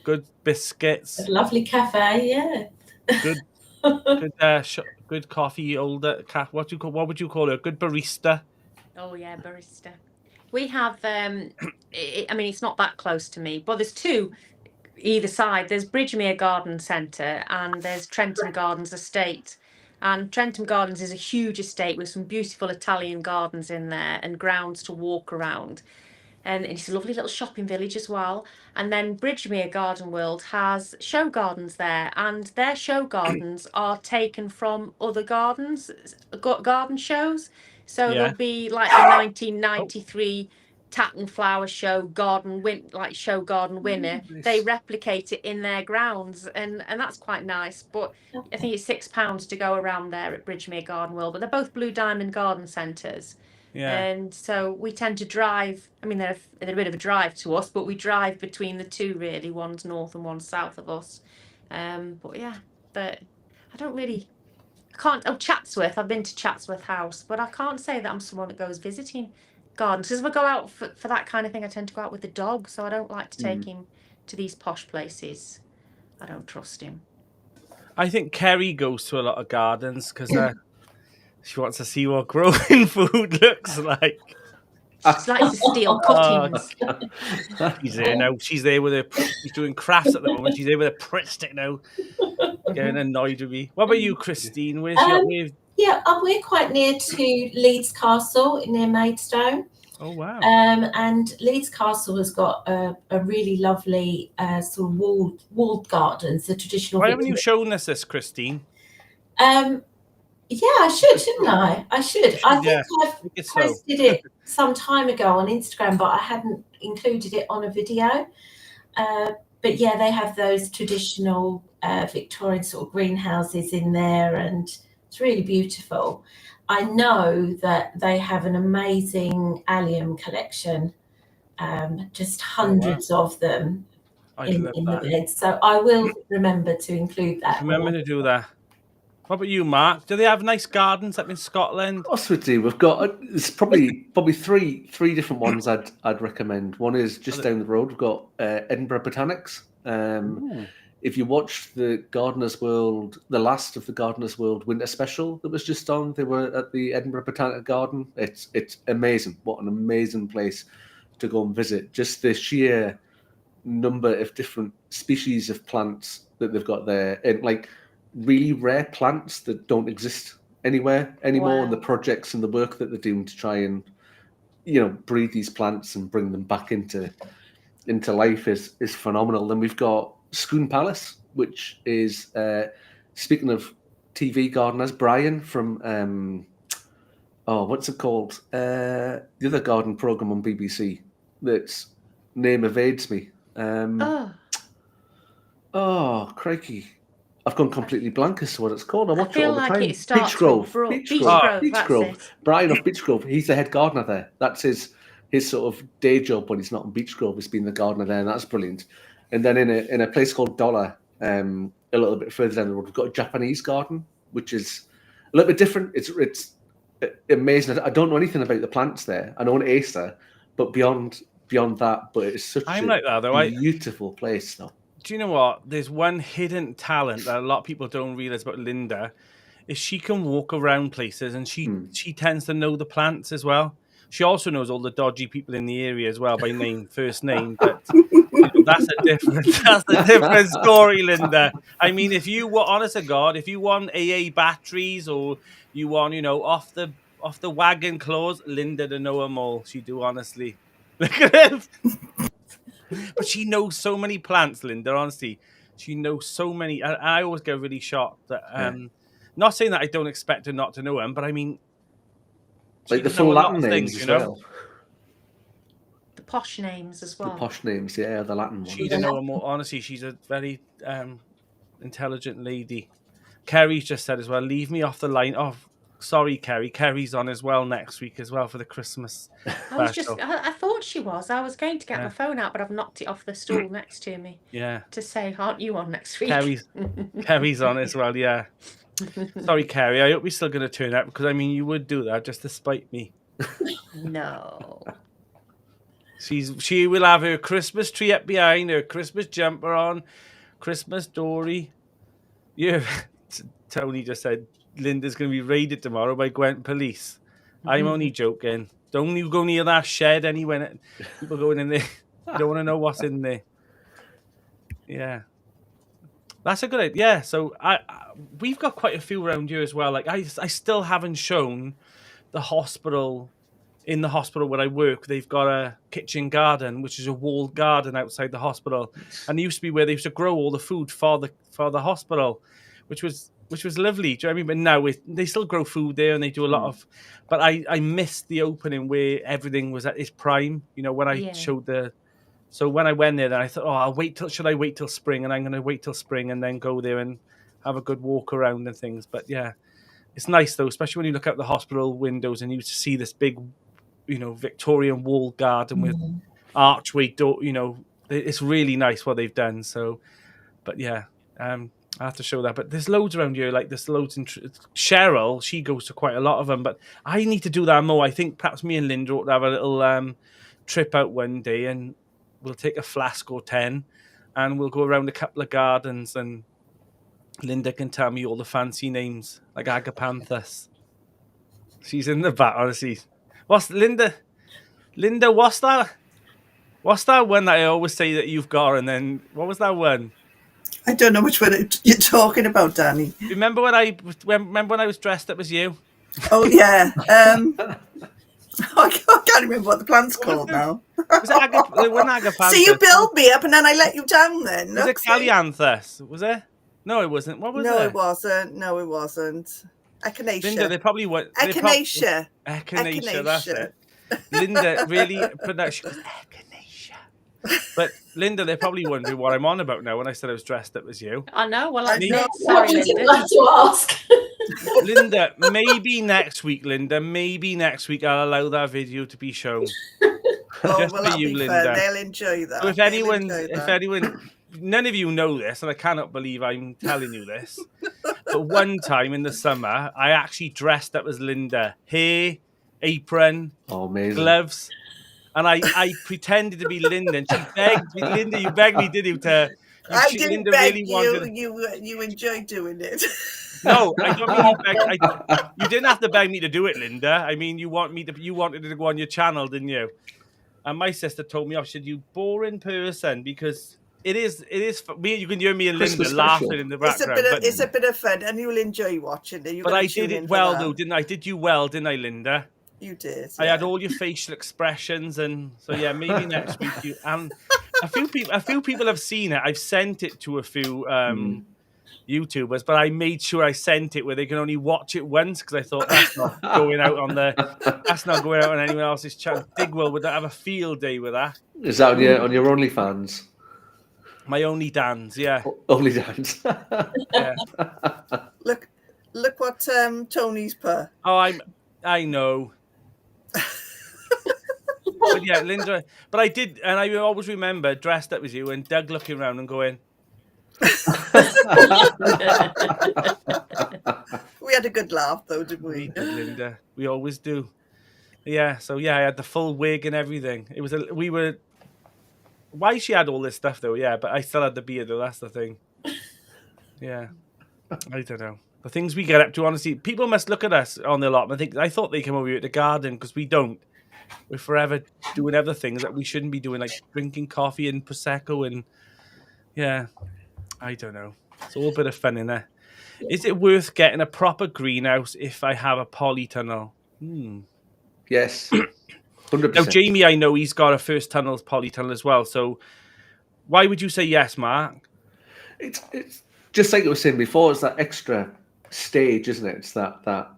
Good biscuits. A lovely cafe, yeah. Good coffee, what would you call it? A good barista. Oh, yeah, barista. We have, it's not that close to me, but there's 2 either side. There's Bridgemere Garden Centre and there's Trentham Gardens Estate. And Trentham Gardens is a huge estate with some beautiful Italian gardens in there and grounds to walk around. And it's a lovely little shopping village as well. And then Bridgemere Garden World has show gardens there, and their show gardens are taken from other gardens, garden shows. So there'll be like a 1993 Tatton Flower Show garden winner. They replicate it in their grounds, and that's quite nice. But I think it's £6 to go around there at Bridgemere Garden World. But they're both Blue Diamond Garden Centres. Yeah. And so we tend to drive. I mean, they're a bit of a drive to us, but we drive between the 2 really. One's north and one's south of us. But yeah, but I don't really. I can't. Oh, Chatsworth. I've been to Chatsworth House, but I can't say that I'm someone that goes visiting gardens. Because if I go out for that kind of thing, I tend to go out with the dog, so I don't like to take him to these posh places. I don't trust him. I think Kerry goes to a lot of gardens because she wants to see what growing food looks like. She likes to steal cuttings. She's there now. She's there with she's doing crafts at the moment. She's there with a Pritt stick now. Getting annoyed with me. What about you, Christine? Where's your Yeah, we're quite near to Leeds Castle near Maidstone. Oh, wow. And Leeds Castle has got a really lovely sort of walled gardens, the traditional. Why haven't you shown us this, Christine? Yeah, I should, shouldn't I? I should. I think I've posted it some time ago on Instagram, but I hadn't included it on a video. But yeah, they have those traditional Victorian sort of greenhouses in there, and it's really beautiful. I know that they have an amazing allium collection, just hundreds of them in the beds. So I will remember to include that. Remember to do that. What about you, Mark? Do they have nice gardens up in Scotland? Of course we do. We've got it's probably three different ones I'd recommend. One is just down the road. We've got Edinburgh Botanics. If you watched the Gardener's World, the last of the Gardener's World winter special that was just on, they were at the Edinburgh Botanic Garden. It's amazing. What an amazing place to go and visit. Just the sheer number of different species of plants that they've got there, and like really rare plants that don't exist anywhere anymore. Wow. And the projects and the work that they're doing to try and breed these plants and bring them back into life is phenomenal. Then we've got Scone Palace, which is speaking of TV gardeners, Brian from what's it called? The other garden program on BBC that's name evades me. Crikey. I've gone completely blank as to what it's called. I watch it all the time. Beech Grove. Beech Grove. Brian of Beech Grove. He's the head gardener there. That's his sort of day job when he's not in Beech Grove. He's been the gardener there, and that's brilliant. And then in a place called Dollar, a little bit further down the road, we've got a Japanese garden, which is a little bit different. It's amazing. I don't know anything about the plants there. I know an Acer, but beyond that, but it's such a beautiful place, though. Do you know what? There's one hidden talent that a lot of people don't realize about Linda, is she can walk around places and she tends to know the plants as well. She also knows all the dodgy people in the area as well by name, first name. But that's a different story, Linda. I mean, if you were, honest to God, if you want AA batteries or you want, off the wagon clothes, Linda to know them all. She do, honestly. Look at him. But she knows so many plants, Linda, honestly. She knows so many. I always get really shocked. That, not saying that I don't expect her not to know them, but I mean... Like the full Latin names as well. The posh names as well. The posh names, yeah, the Latin ones. She didn't know them more. Honestly, she's a very intelligent lady. Kerry's just said as well, leave me off the line. Oh, sorry, Kerry. Kerry's on as well next week as well for the Christmas special. I thought she was. I was going to get my phone out, but I've knocked it off the stool next to me. Yeah. To say, aren't you on next week? Kerry's on as well, yeah. Sorry, Kerry. I hope you're still going to turn up because, I mean, you would do that just to spite me. No. She will have her Christmas tree up behind, her Christmas jumper on, Christmas dory. Yeah. Tony just said Linda's going to be raided tomorrow by Gwent police. I'm only joking. Don't you go near that shed anyway. People going in there. You don't want to know what's in there. Yeah. That's a good idea. Yeah, so we've got quite a few around here as well. Like I still haven't shown the hospital. In the hospital where I work, they've got a kitchen garden, which is a walled garden outside the hospital, and it used to be where they used to grow all the food for the hospital, which was lovely. Do you know what I mean? But now they still grow food there, and they do a lot of. But I missed the opening where everything was at its prime. When I showed the. So when I went there, then I thought, should I wait till spring? And I'm going to wait till spring and then go there and have a good walk around and things. But yeah, it's nice though, especially when you look out the hospital windows and you see this big, Victorian walled garden with archway door. It's really nice what they've done. So, but yeah, I have to show that. But there's loads around here. Like there's loads in Cheryl. She goes to quite a lot of them. But I need to do that more. I think perhaps me and Linda ought to have a little trip out one day and we'll take a flask or 10 and we'll go around a couple of gardens and Linda can tell me all the fancy names, like Agapanthus. She's in the back, honestly. What's Linda? Linda, what's that? What's that one that I always say that you've got? And then what was that one? I don't know which one you're talking about, Danny. Remember when I was dressed up as you? Oh yeah. I can't remember what the plant's called now. Was it Agapanthus? So you build me up and then I let you down then. Was it Callianthus? Was it? No, it wasn't. What was it? No, it wasn't. Echinacea. Linda, they probably went. Echinacea. Echinacea, that's it. Linda really put that. She goes, Echinacea. But Linda, they're probably wondering what I'm on about now when I said I was dressed up as you. I know. Well, I know. Sorry, Linda. Like to ask. Linda, maybe next week, I'll allow that video to be shown. Just for you, Linda. They'll enjoy that. So if anyone, none of you know this, and I cannot believe I'm telling you this, but one time in the summer, I actually dressed up as Linda. Hair, apron, gloves, and I pretended to be Linda, and she begged me, Linda, you begged me, did you? I didn't Linda beg really you enjoyed doing it. No, I don't mean you beg. You didn't have to beg me to do it, Linda. I mean, you wanted it to go on your channel, didn't you? And my sister told me, "I said, you boring person," because it is me. You can hear me and Linda laughing in the background. It's a bit of fun, and you'll enjoy watching it. But I did it well, though, didn't I? Did you well, didn't I, Linda? You did. I had all your facial expressions, and so yeah, maybe next week you and a few people have seen it. I've sent it to a few YouTubers, but I made sure I sent it where they can only watch it once because I thought that's not going out on anyone else's channel. Digwell would have a field day with that. Is that on your OnlyFans? My only Dan's, yeah. Only Dan's. Yeah. Look what Tony's put. Oh, I know. But yeah, Linda. But I did, and I always remember dressed up as you and Doug looking around and going. We had a good laugh, though, didn't we? We did, Linda. We always do. Yeah. So yeah, I had the full wig and everything. It was Why she had all this stuff though? Yeah, but I still had the beard though. That's the thing. Yeah, I don't know. The things we get up to, honestly, people must look at us on the allotment. I thought they came over here at the garden because we don't. We're forever doing other things that we shouldn't be doing, like drinking coffee and prosecco and yeah, I don't know. It's all a bit of fun in there. Is it worth getting a proper greenhouse if I have a polytunnel? Yes, 100%. Now, Jamie, I know he's got a first polytunnel as well. So, why would you say yes, Mark? It's just like I was saying before. It's that extra stage, isn't it? It's that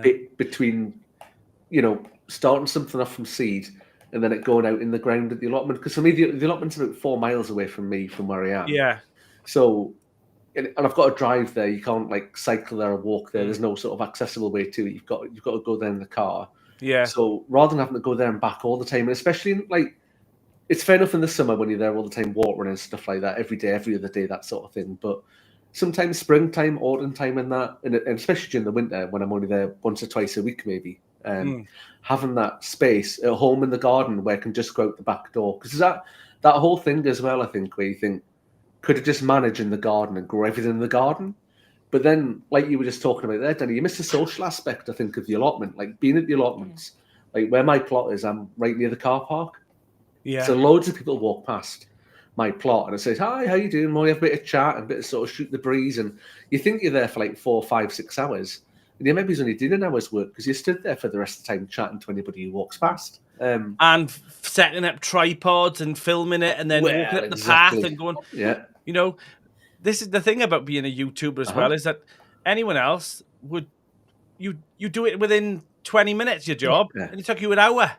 bit between, starting something off from seed and then it going out in the ground at the allotment. Because for me, the allotment's about 4 miles away from me, from where I am. Yeah. So, and I've got to drive there. You can't like cycle there or walk there. There's no sort of accessible way to it. You've got to go there in the car. Yeah. So rather than having to go there and back all the time, and especially in, it's fair enough in the summer when you're there all the time watering and stuff like that, every day, every other day, that sort of thing. But sometimes springtime, autumn time, and especially during the winter when I'm only there once or twice a week, maybe. Having that space at home in the garden where I can just go out the back door, because that whole thing as well, I think, where you think, could have just managed in the garden and grow everything in the garden. But then, like you were just talking about there, Danny, you missed the social aspect, I think, of the allotment. Like being at the allotments, like where my plot is, I'm right near the car park. Yeah. So loads of people walk past my plot and it says, "Hi, how you doing?" Well, we have a bit of chat and a bit of sort of shoot the breeze. And you think you're there for like 4, 5, 6 hours. And you maybe only did an hour's work because you stood there for the rest of the time chatting to anybody who walks past. And setting up tripods and filming it and then walking up the path and going, this is the thing about being a YouTuber as well, is that anyone else would, you do it within 20 minutes, your job, and it took you an hour.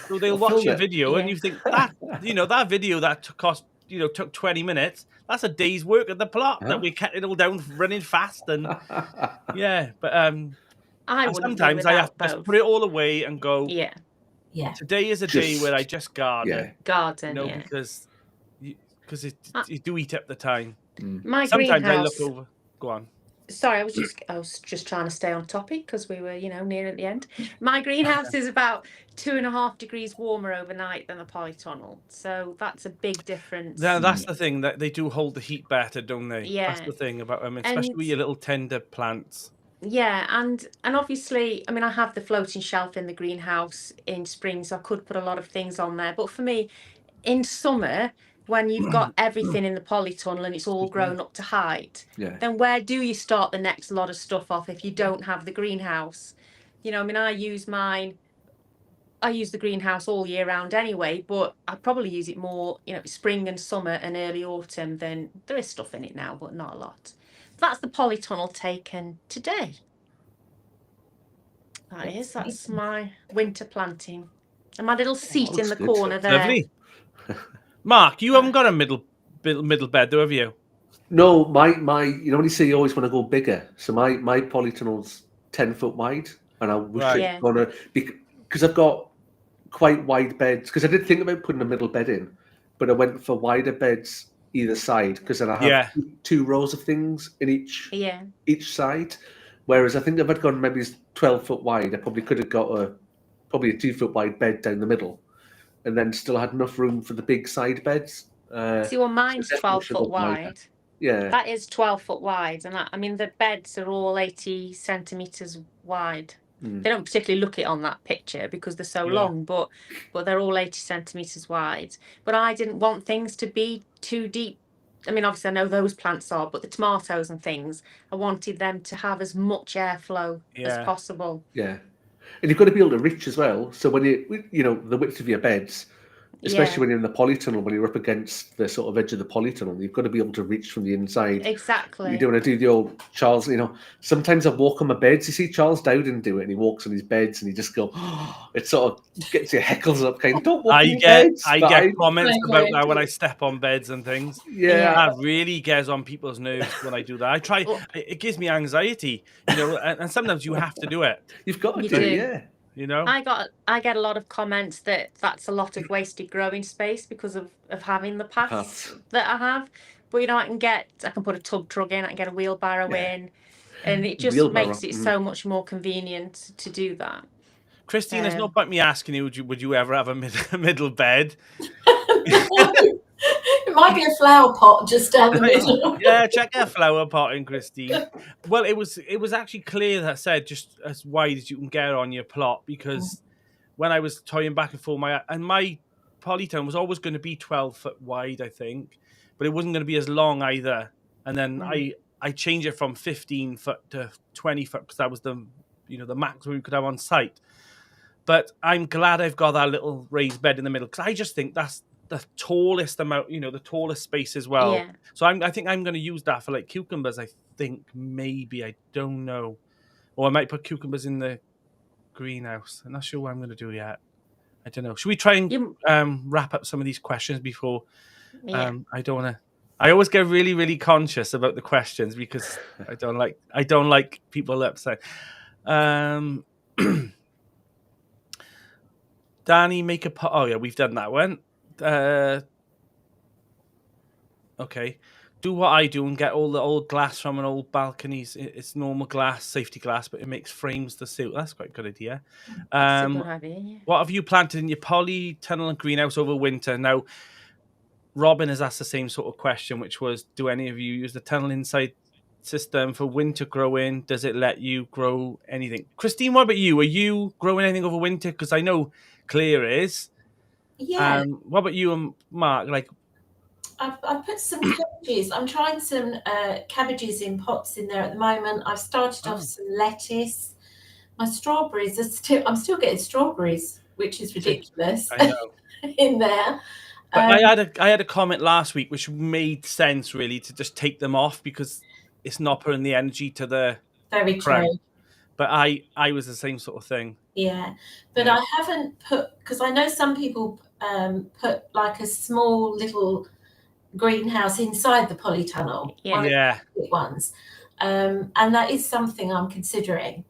So they'll watch your video and you think that, that video that took 20 minutes, that's a day's work at the plot that we kept it all down running fast. And but sometimes I have to just put it all away and go, today is a day where I just garden. Because you do eat up the time. My Sometimes greenhouse. I look over. Go on. Sorry, I was just trying to stay on topic because we were, near at the end. My greenhouse is about 2.5 degrees warmer overnight than the polytunnel, so that's a big difference. Yeah, that's the thing, that they do hold the heat better, don't they? Yeah, that's the thing about them, especially with your little tender plants. Yeah, and obviously, I mean, I have the floating shelf in the greenhouse in spring, so I could put a lot of things on there. But for me, in summer, when you've got everything in the polytunnel and it's all grown up to height, then where do you start the next lot of stuff off if you don't have the greenhouse? I mean, I use the greenhouse all year round anyway, but I probably use it more, spring and summer and early autumn. Then there is stuff in it now, but not a lot. That's the polytunnel taken today. That's my winter planting. And my little seat in the corner there. Lovely. Mark, you haven't got a middle bed, though, have you? No, my when you say you always want to go bigger. So my polytunnel's 10 foot wide, and I was gonna, because I've got quite wide beds. Because I did think about putting a middle bed in, but I went for wider beds either side, because then I have 2 rows of things in each side. Whereas I think if I'd gone maybe 12 foot wide, I probably could have got a 2 foot wide bed down the middle, and then still had enough room for the big side beds. See, well, mine's 12 foot wide. Yeah, that is 12 foot wide, and the beds are all 80 centimeters wide. They don't particularly look it on that picture because they're so long, but they're all 80 centimetres wide. But I didn't want things to be too deep. I mean, obviously I know those plants are, but the tomatoes and things, I wanted them to have as much airflow as possible. Yeah. And you've got to be able to reach as well. So when the width of your beds, especially when you're in the polytunnel, when you're up against the sort of edge of the polytunnel, you've got to be able to reach from the inside. Exactly. You don't want to do the old Charles, sometimes I walk on my beds. You see Charles Dowden do it, and he walks on his beds, and he just go, it sort of gets your heckles up, kind of, don't walk on your beds. I get comments about that when I step on beds and things. Yeah. That really gets on people's nerves when I do that. I try, it gives me anxiety, and sometimes you have to do it. You've got to do it, yeah. I get a lot of comments that's a lot of wasted growing space because of having the paths that I have. But I can put a tub truck in, I can get a wheelbarrow in, and it just makes it so much more convenient to do that. Christine, it's not about me asking you, would you ever have a middle bed? It might be a flower pot just down the middle. Yeah, check a flower pot in, Christine. Well, it was actually Clare that said just as wide as you can get on your plot, because when I was toying back and forth, my polytunnel was always going to be 12 foot wide, I think, but it wasn't going to be as long either. And then I changed it from 15 foot to 20 foot because that was the maximum we could have on site. But I'm glad I've got that little raised bed in the middle, because I just think that's the tallest amount, the tallest space as well. Yeah. So I think I'm going to use that for like cucumbers. I think maybe, I don't know, or I might put cucumbers in the greenhouse. I'm not sure what I'm going to do yet. I don't know. Should we try and wrap up some of these questions before? I don't want to. I always get really, really conscious about the questions because I don't like people upset. Danny, make a pot. Oh yeah, we've done that one. Okay. Do what I do and get all the old glass from an old balconies. It's normal glass, safety glass, but it makes frames to suit. That's quite a good idea. That's a good idea, yeah. What have you planted in your polytunnel and greenhouse over winter? Now, Robin has asked the same sort of question, which was, do any of you use the tunnel inside system for winter growing? Does it let you grow anything? Christine, what about you? Are you growing anything over winter? Because I know Clare is. Yeah. What about you and Mark? Like, I've put some cabbages. I'm trying some cabbages in pots in there at the moment. I've started off some lettuce. My strawberries I'm still getting strawberries, which is ridiculous. I know. In there. But I had a comment last week which made sense really to just take them off because it's not putting the energy to the very true. But I was the same sort of thing. Yeah, but I haven't put, because I know some people put like a small little greenhouse inside the polytunnel. Yeah. Ones, and that is something I'm considering.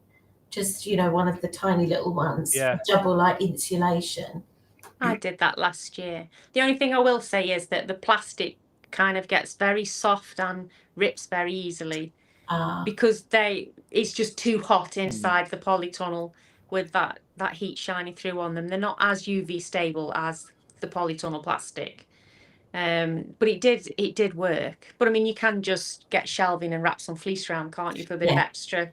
Just one of the tiny little ones. Yeah. Double like insulation. I did that last year. The only thing I will say is that the plastic kind of gets very soft and rips very easily because it's just too hot inside the polytunnel with that heat shining through on them. They're not as UV stable as the polytunnel plastic. But it did work. But I mean, you can just get shelving and wrap some fleece around, can't you, for a bit of extra?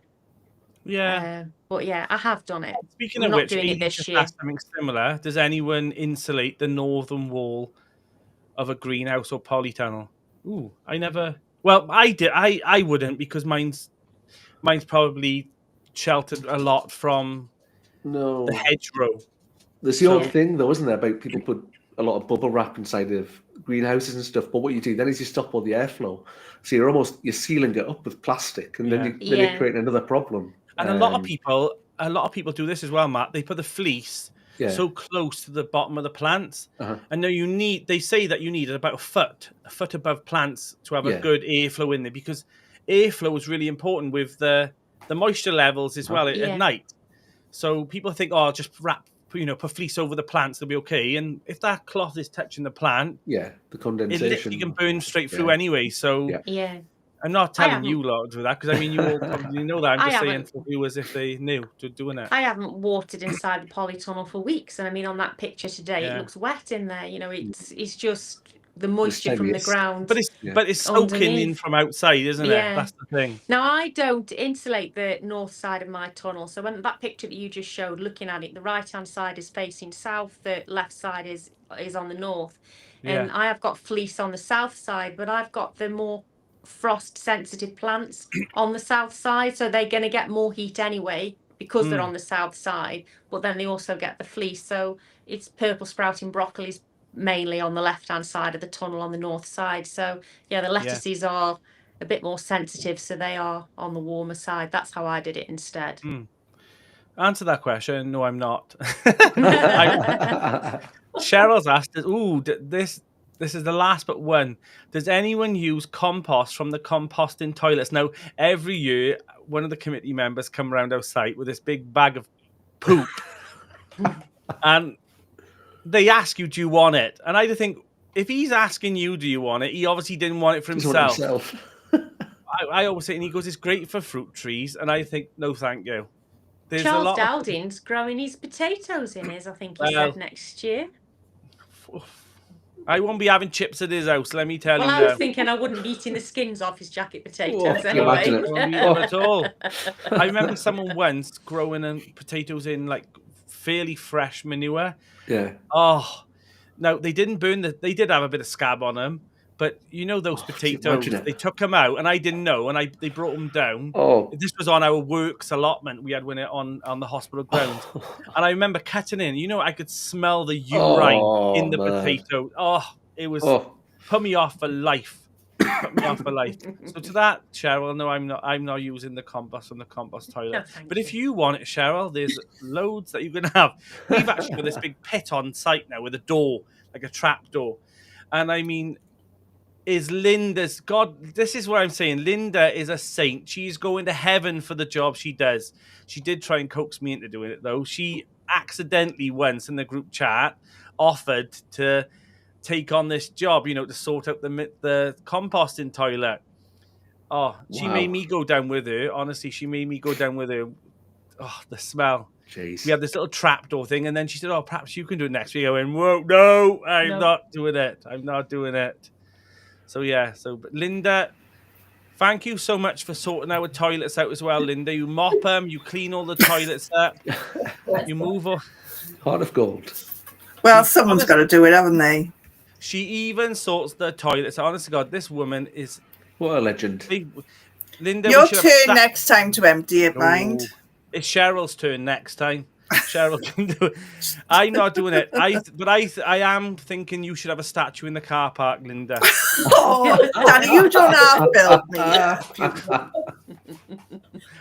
Yeah. But yeah, I have done it. Speaking of which, doing it this year. Something similar. Does anyone insulate the northern wall of a greenhouse or polytunnel? Ooh, I never. Well, I did. I wouldn't, because mine's probably sheltered a lot from the hedgerow. There's the old thing, though, isn't there, about people put a lot of bubble wrap inside of greenhouses and stuff. But what you do then is you stop all the airflow. So you're sealing it up with plastic, and then you're creating another problem. And a lot of people do this as well, Matt. They put the fleece so close to the bottom of the plants, and now they say that you need about a foot above plants to have a good airflow in there, because airflow is really important with the moisture levels as well at night. So people think, just wrap, put fleece over the plants, they'll be okay. And if that cloth is touching the plant, the condensation, it literally can burn straight through anyway. So I'm not telling you lot to do that, because I mean, you all probably know that. I'm just saying for viewers if they knew to doing it. I haven't watered inside the polytunnel for weeks, and I mean, on that picture today, it looks wet in there. It's just the moisture from the ground. But it's soaking in from outside, isn't it? That's the thing. Now, I don't insulate the north side of my tunnel. So when that picture that you just showed, looking at it, the right-hand side is facing south, the left side is on the north. And I have got fleece on the south side, but I've got the more frost-sensitive plants on the south side. So they're going to get more heat anyway because they're on the south side. But then they also get the fleece. So it's purple sprouting broccolis mainly on the left-hand side of the tunnel on the north side. So, yeah, the lettuces are a bit more sensitive, so they are on the warmer side. That's how I did it instead. Answer that question. No, I'm not. Cheryl's asked us, this is the last but one. Does anyone use compost from the composting toilets? Now, every year, one of the committee members come around our site with this big bag of poop. And they ask you, do you want it? And I think, if he's asking you, do you want it? He obviously didn't want it for himself. I always say, and he goes, it's great for fruit trees. And I think, no, thank you. There's Charles Dowding's growing his potatoes in his, I think he said, next year. I won't be having chips at his house, let me tell you. Well, I was thinking I wouldn't be eating the skins off his jacket potatoes anyway. Not at all. I remember someone once growing potatoes in like fairly fresh manure. Yeah. Oh, no, they didn't burn they did have a bit of scab on them, but you know those potatoes, they took them out, and I didn't know, and they brought them down. This was on our works allotment. We had one on the hospital grounds, and I remember cutting in. You know, I could smell the urine in the potato. It was put me off for life. So to that, Cheryl, no, I'm not using the compost from the compost toilet. But if you want it, Cheryl, there's loads that you can have. We've actually got this big pit on site now with a door, like a trap door. And I mean, is Linda's God? This is what I'm saying. Linda is a saint. She's going to heaven for the job she does. She did try and coax me into doing it, though. She accidentally once in the group chat offered to take on this job, to sort out the composting toilet. She made me go down with her. Honestly, she made me go down with her. The smell. Jeez. We had this little trapdoor thing, and then she said, perhaps you can do it next week. I went, whoa, no, I'm not doing it. I'm not doing it. So, yeah. But Linda, thank you so much for sorting our toilets out as well, Linda. You mop them, you clean all the toilets up, you move all. Heart of gold. Well, someone's got to do it, haven't they? She even sorts the toilets. Honest to God, this woman is... What a legend. Linda, your turn next time to empty it, mind. It's Cheryl's turn next time. Cheryl can do it. I'm not doing it. I am thinking you should have a statue in the car park, Linda. Danny, you don't have built me.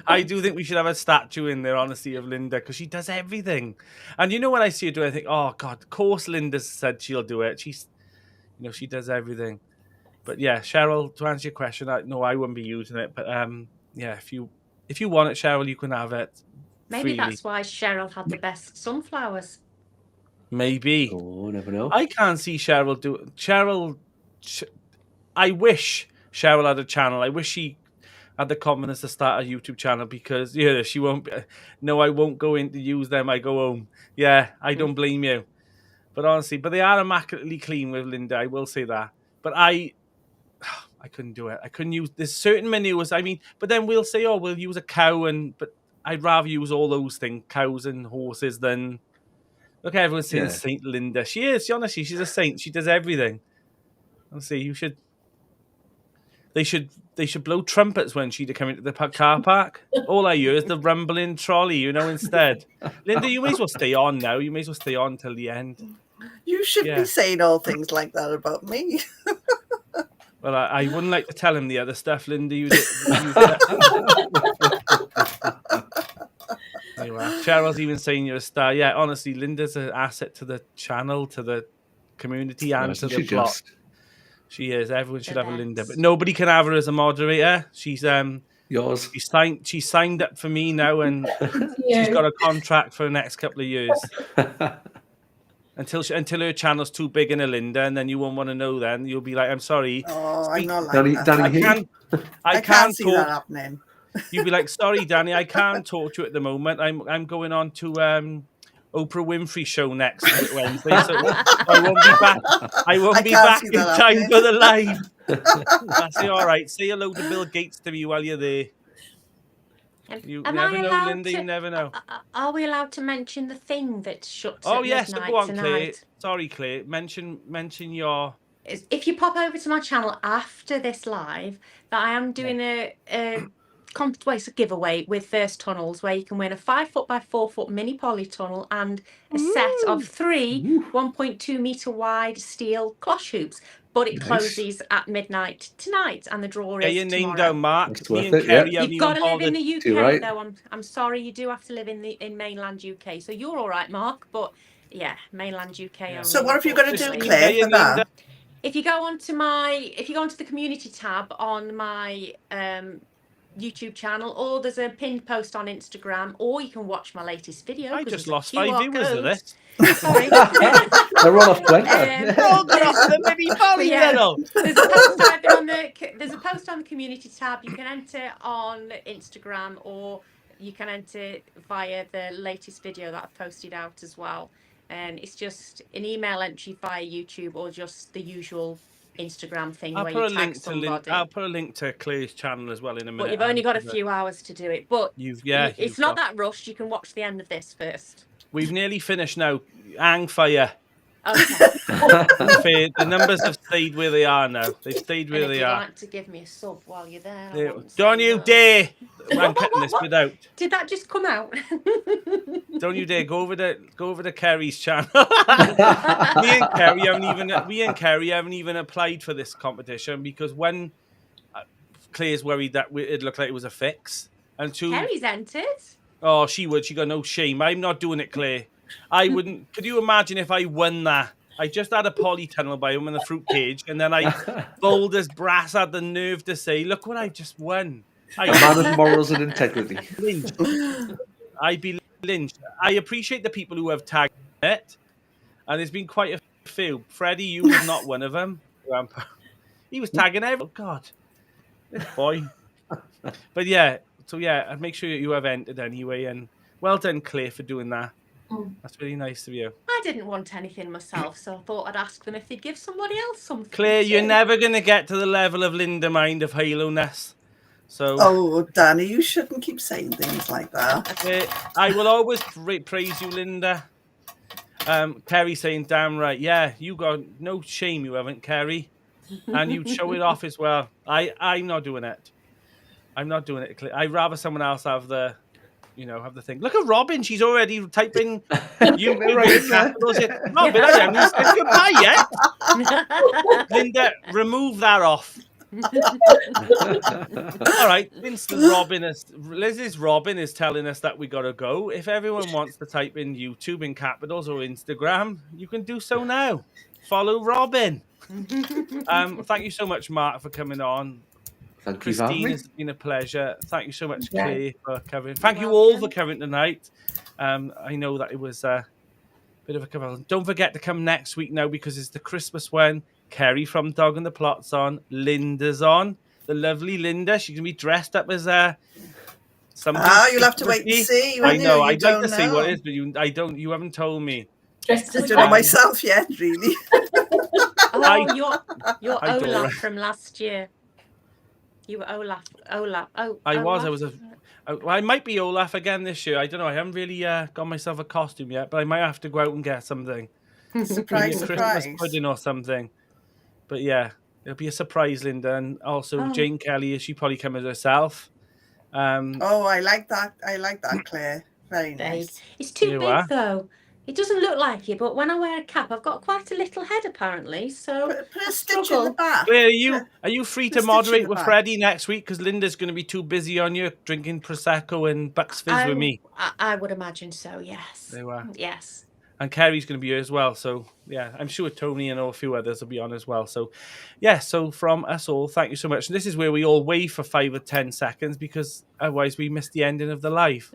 I do think we should have a statue in there, honestly, of Linda, because she does everything. And when I see her do it, I think, oh God, of course Linda said she'll do it. She's, she does everything. But yeah, Cheryl, to answer your question, no, I wouldn't be using it. But yeah, if you want it, Cheryl, you can have it. Maybe that's why Cheryl had the best sunflowers. Maybe. Oh, never know. I can't see Cheryl do. I wish Cheryl had a channel. I wish she had the confidence to start a YouTube channel, because she won't. No, I won't go in to use them. I go home. Yeah, I don't blame you. But honestly, they are immaculately clean with Linda. I will say that. But I couldn't do it. I couldn't use. There's certain manures. I mean, but then we'll say, we'll use a cow, but I'd rather use all those things, cows and horses, than. Look, everyone's saying Saint Linda. She is. Honestly, she's a saint. She does everything. Honestly, They should blow trumpets when she'd come into the car park. All I hear is the rumbling trolley, instead. Linda, you may as well stay on now. You may as well stay on till the end. You should be saying all things like that about me. Well, I wouldn't like to tell him the other stuff, Linda. Anyway, Cheryl's even saying you're a star. Yeah, honestly, Linda's an asset to the channel, to the community, and to the plot. She is. Everyone should have a Linda, but nobody can have her as a moderator. She's yours. She's signed up for me now, and she's got a contract for the next couple of years. Until her channel's too big in a Linda, and then you won't want to know. Then you'll be like, "I'm sorry, I'm not like that. I can't see that happening." You'd be like, "Sorry, Danny, I can't talk to you at the moment. I'm going on to Oprah Winfrey show next Wednesday, so I won't be back. I won't be back in time for the live. That's all right. Say hello to Bill Gates to me while you're there. You never know, Linda. You never know. Are we allowed to mention the thing that shuts at midnight so go on, tonight? Claire. Sorry, Claire. Mention your. If you pop over to my channel after this live, that I am doing a giveaway with First Tunnels, where you can win a 5 foot by 4 foot mini polytunnel and a set of 3 1.2 meter wide steel cloche hoops. But it closes at midnight tonight, and the draw is your name tomorrow. down, Mark. Me and Kerry You've got to live in the UK, though. I'm sorry, you do have to live in mainland UK. So you're all right, Mark. But yeah, mainland UK. Yeah. Only, so what have you got to do, Claire, for that? If you go onto the community tab on my YouTube channel, or there's a pinned post on Instagram, or you can watch my latest video. I just lost 5 viewers of this. Sorry. They're all off Twitter. The mini polytunnel. There's a post on the community tab. You can enter on Instagram, or you can enter via the latest video that I've posted out as well. And it's just an email entry via YouTube, or just the usual Instagram thing where you tag somebody. I'll put a link to Claire's channel as well in a minute. But you've only got a few hours to do it. But it's not that rushed. You can watch the end of this first. We've nearly finished now. Hang fire. Okay. The numbers have stayed where they are now. They've stayed where they are. If you'd like to give me a sub while you're there. Don't you dare! I'm cutting this bit out. Did that just come out? Don't you dare go over to Kerry's channel. Me and Kerry haven't even applied for this competition, because when Claire's worried that it looked like it was a fix, and Kerry's entered. Oh, she would. She got no shame. I'm not doing it, Claire. I wouldn't. Could you imagine if I won that? I just had a polytunnel by him in the fruit cage, and then bold as brass had the nerve to say, "Look what I just won." A man of morals and integrity. I'd be lynched. I appreciate the people who have tagged it, and there's been quite a few. Freddie, you was not one of them. He was tagging everyone. Oh, God, this boy. But yeah, so yeah, I'd make sure you have entered anyway, and well done, Claire, for doing that. That's really nice of you. I didn't want anything myself, so I thought I'd ask them if they'd give somebody else something. Claire, you're never going to get to the level of Linda Mind of Halo-ness. So, oh, Danny, you shouldn't keep saying things like that. I will always praise you, Linda. Kerry saying, damn right. Yeah, you got no shame, you haven't, Kerry. And you show it off as well. I'm not doing it. I'm not doing it. I'd rather someone else have the... have the thing. Look at Robin. She's already typing you capitals. Robin, I haven't said goodbye yet. Linda, remove that off. All right. Liz's Robin is telling us that we got to go. If everyone wants to type in YouTube in capitals or Instagram, you can do so now. Follow Robin. Thank you so much, Mark, for coming on. Thank Christine, you, it's been a pleasure. Thank you so much, Claire, for covering. Thank you all for covering tonight. I know that it was a bit of a cover. Don't forget to come next week now, because it's the Christmas one. Kerry from Dog and the Plot's on. Linda's on. The lovely Linda. She's going to be dressed up as something. You'll have to wait and see. I know. I'd like to see what it is, but you haven't told me. I don't know myself yet, really. You're Olaf from last year. You were Olaf. I might be Olaf again this year. I don't know. I haven't really got myself a costume yet, but I might have to go out and get something. Surprise. Christmas pudding or something. But yeah, it'll be a surprise, Linda. And also Jane Kelly, she probably come as herself. I like that. I like that, Claire. Very nice. It's too big, though. It doesn't look like it, but when I wear a cap, I've got quite a little head, apparently. So put a stitch in the back. Claire, are you free to moderate with Freddie next week? Because Linda's going to be too busy on you drinking Prosecco and Bucks Fizz with me. I would imagine so, yes. They were. Yes. And Kerry's going to be here as well. So, yeah, I'm sure Tony and a few others will be on as well. So, yeah, so from us all, thank you so much. And this is where we all wave for 5 or 10 seconds, because otherwise we miss the ending of the live.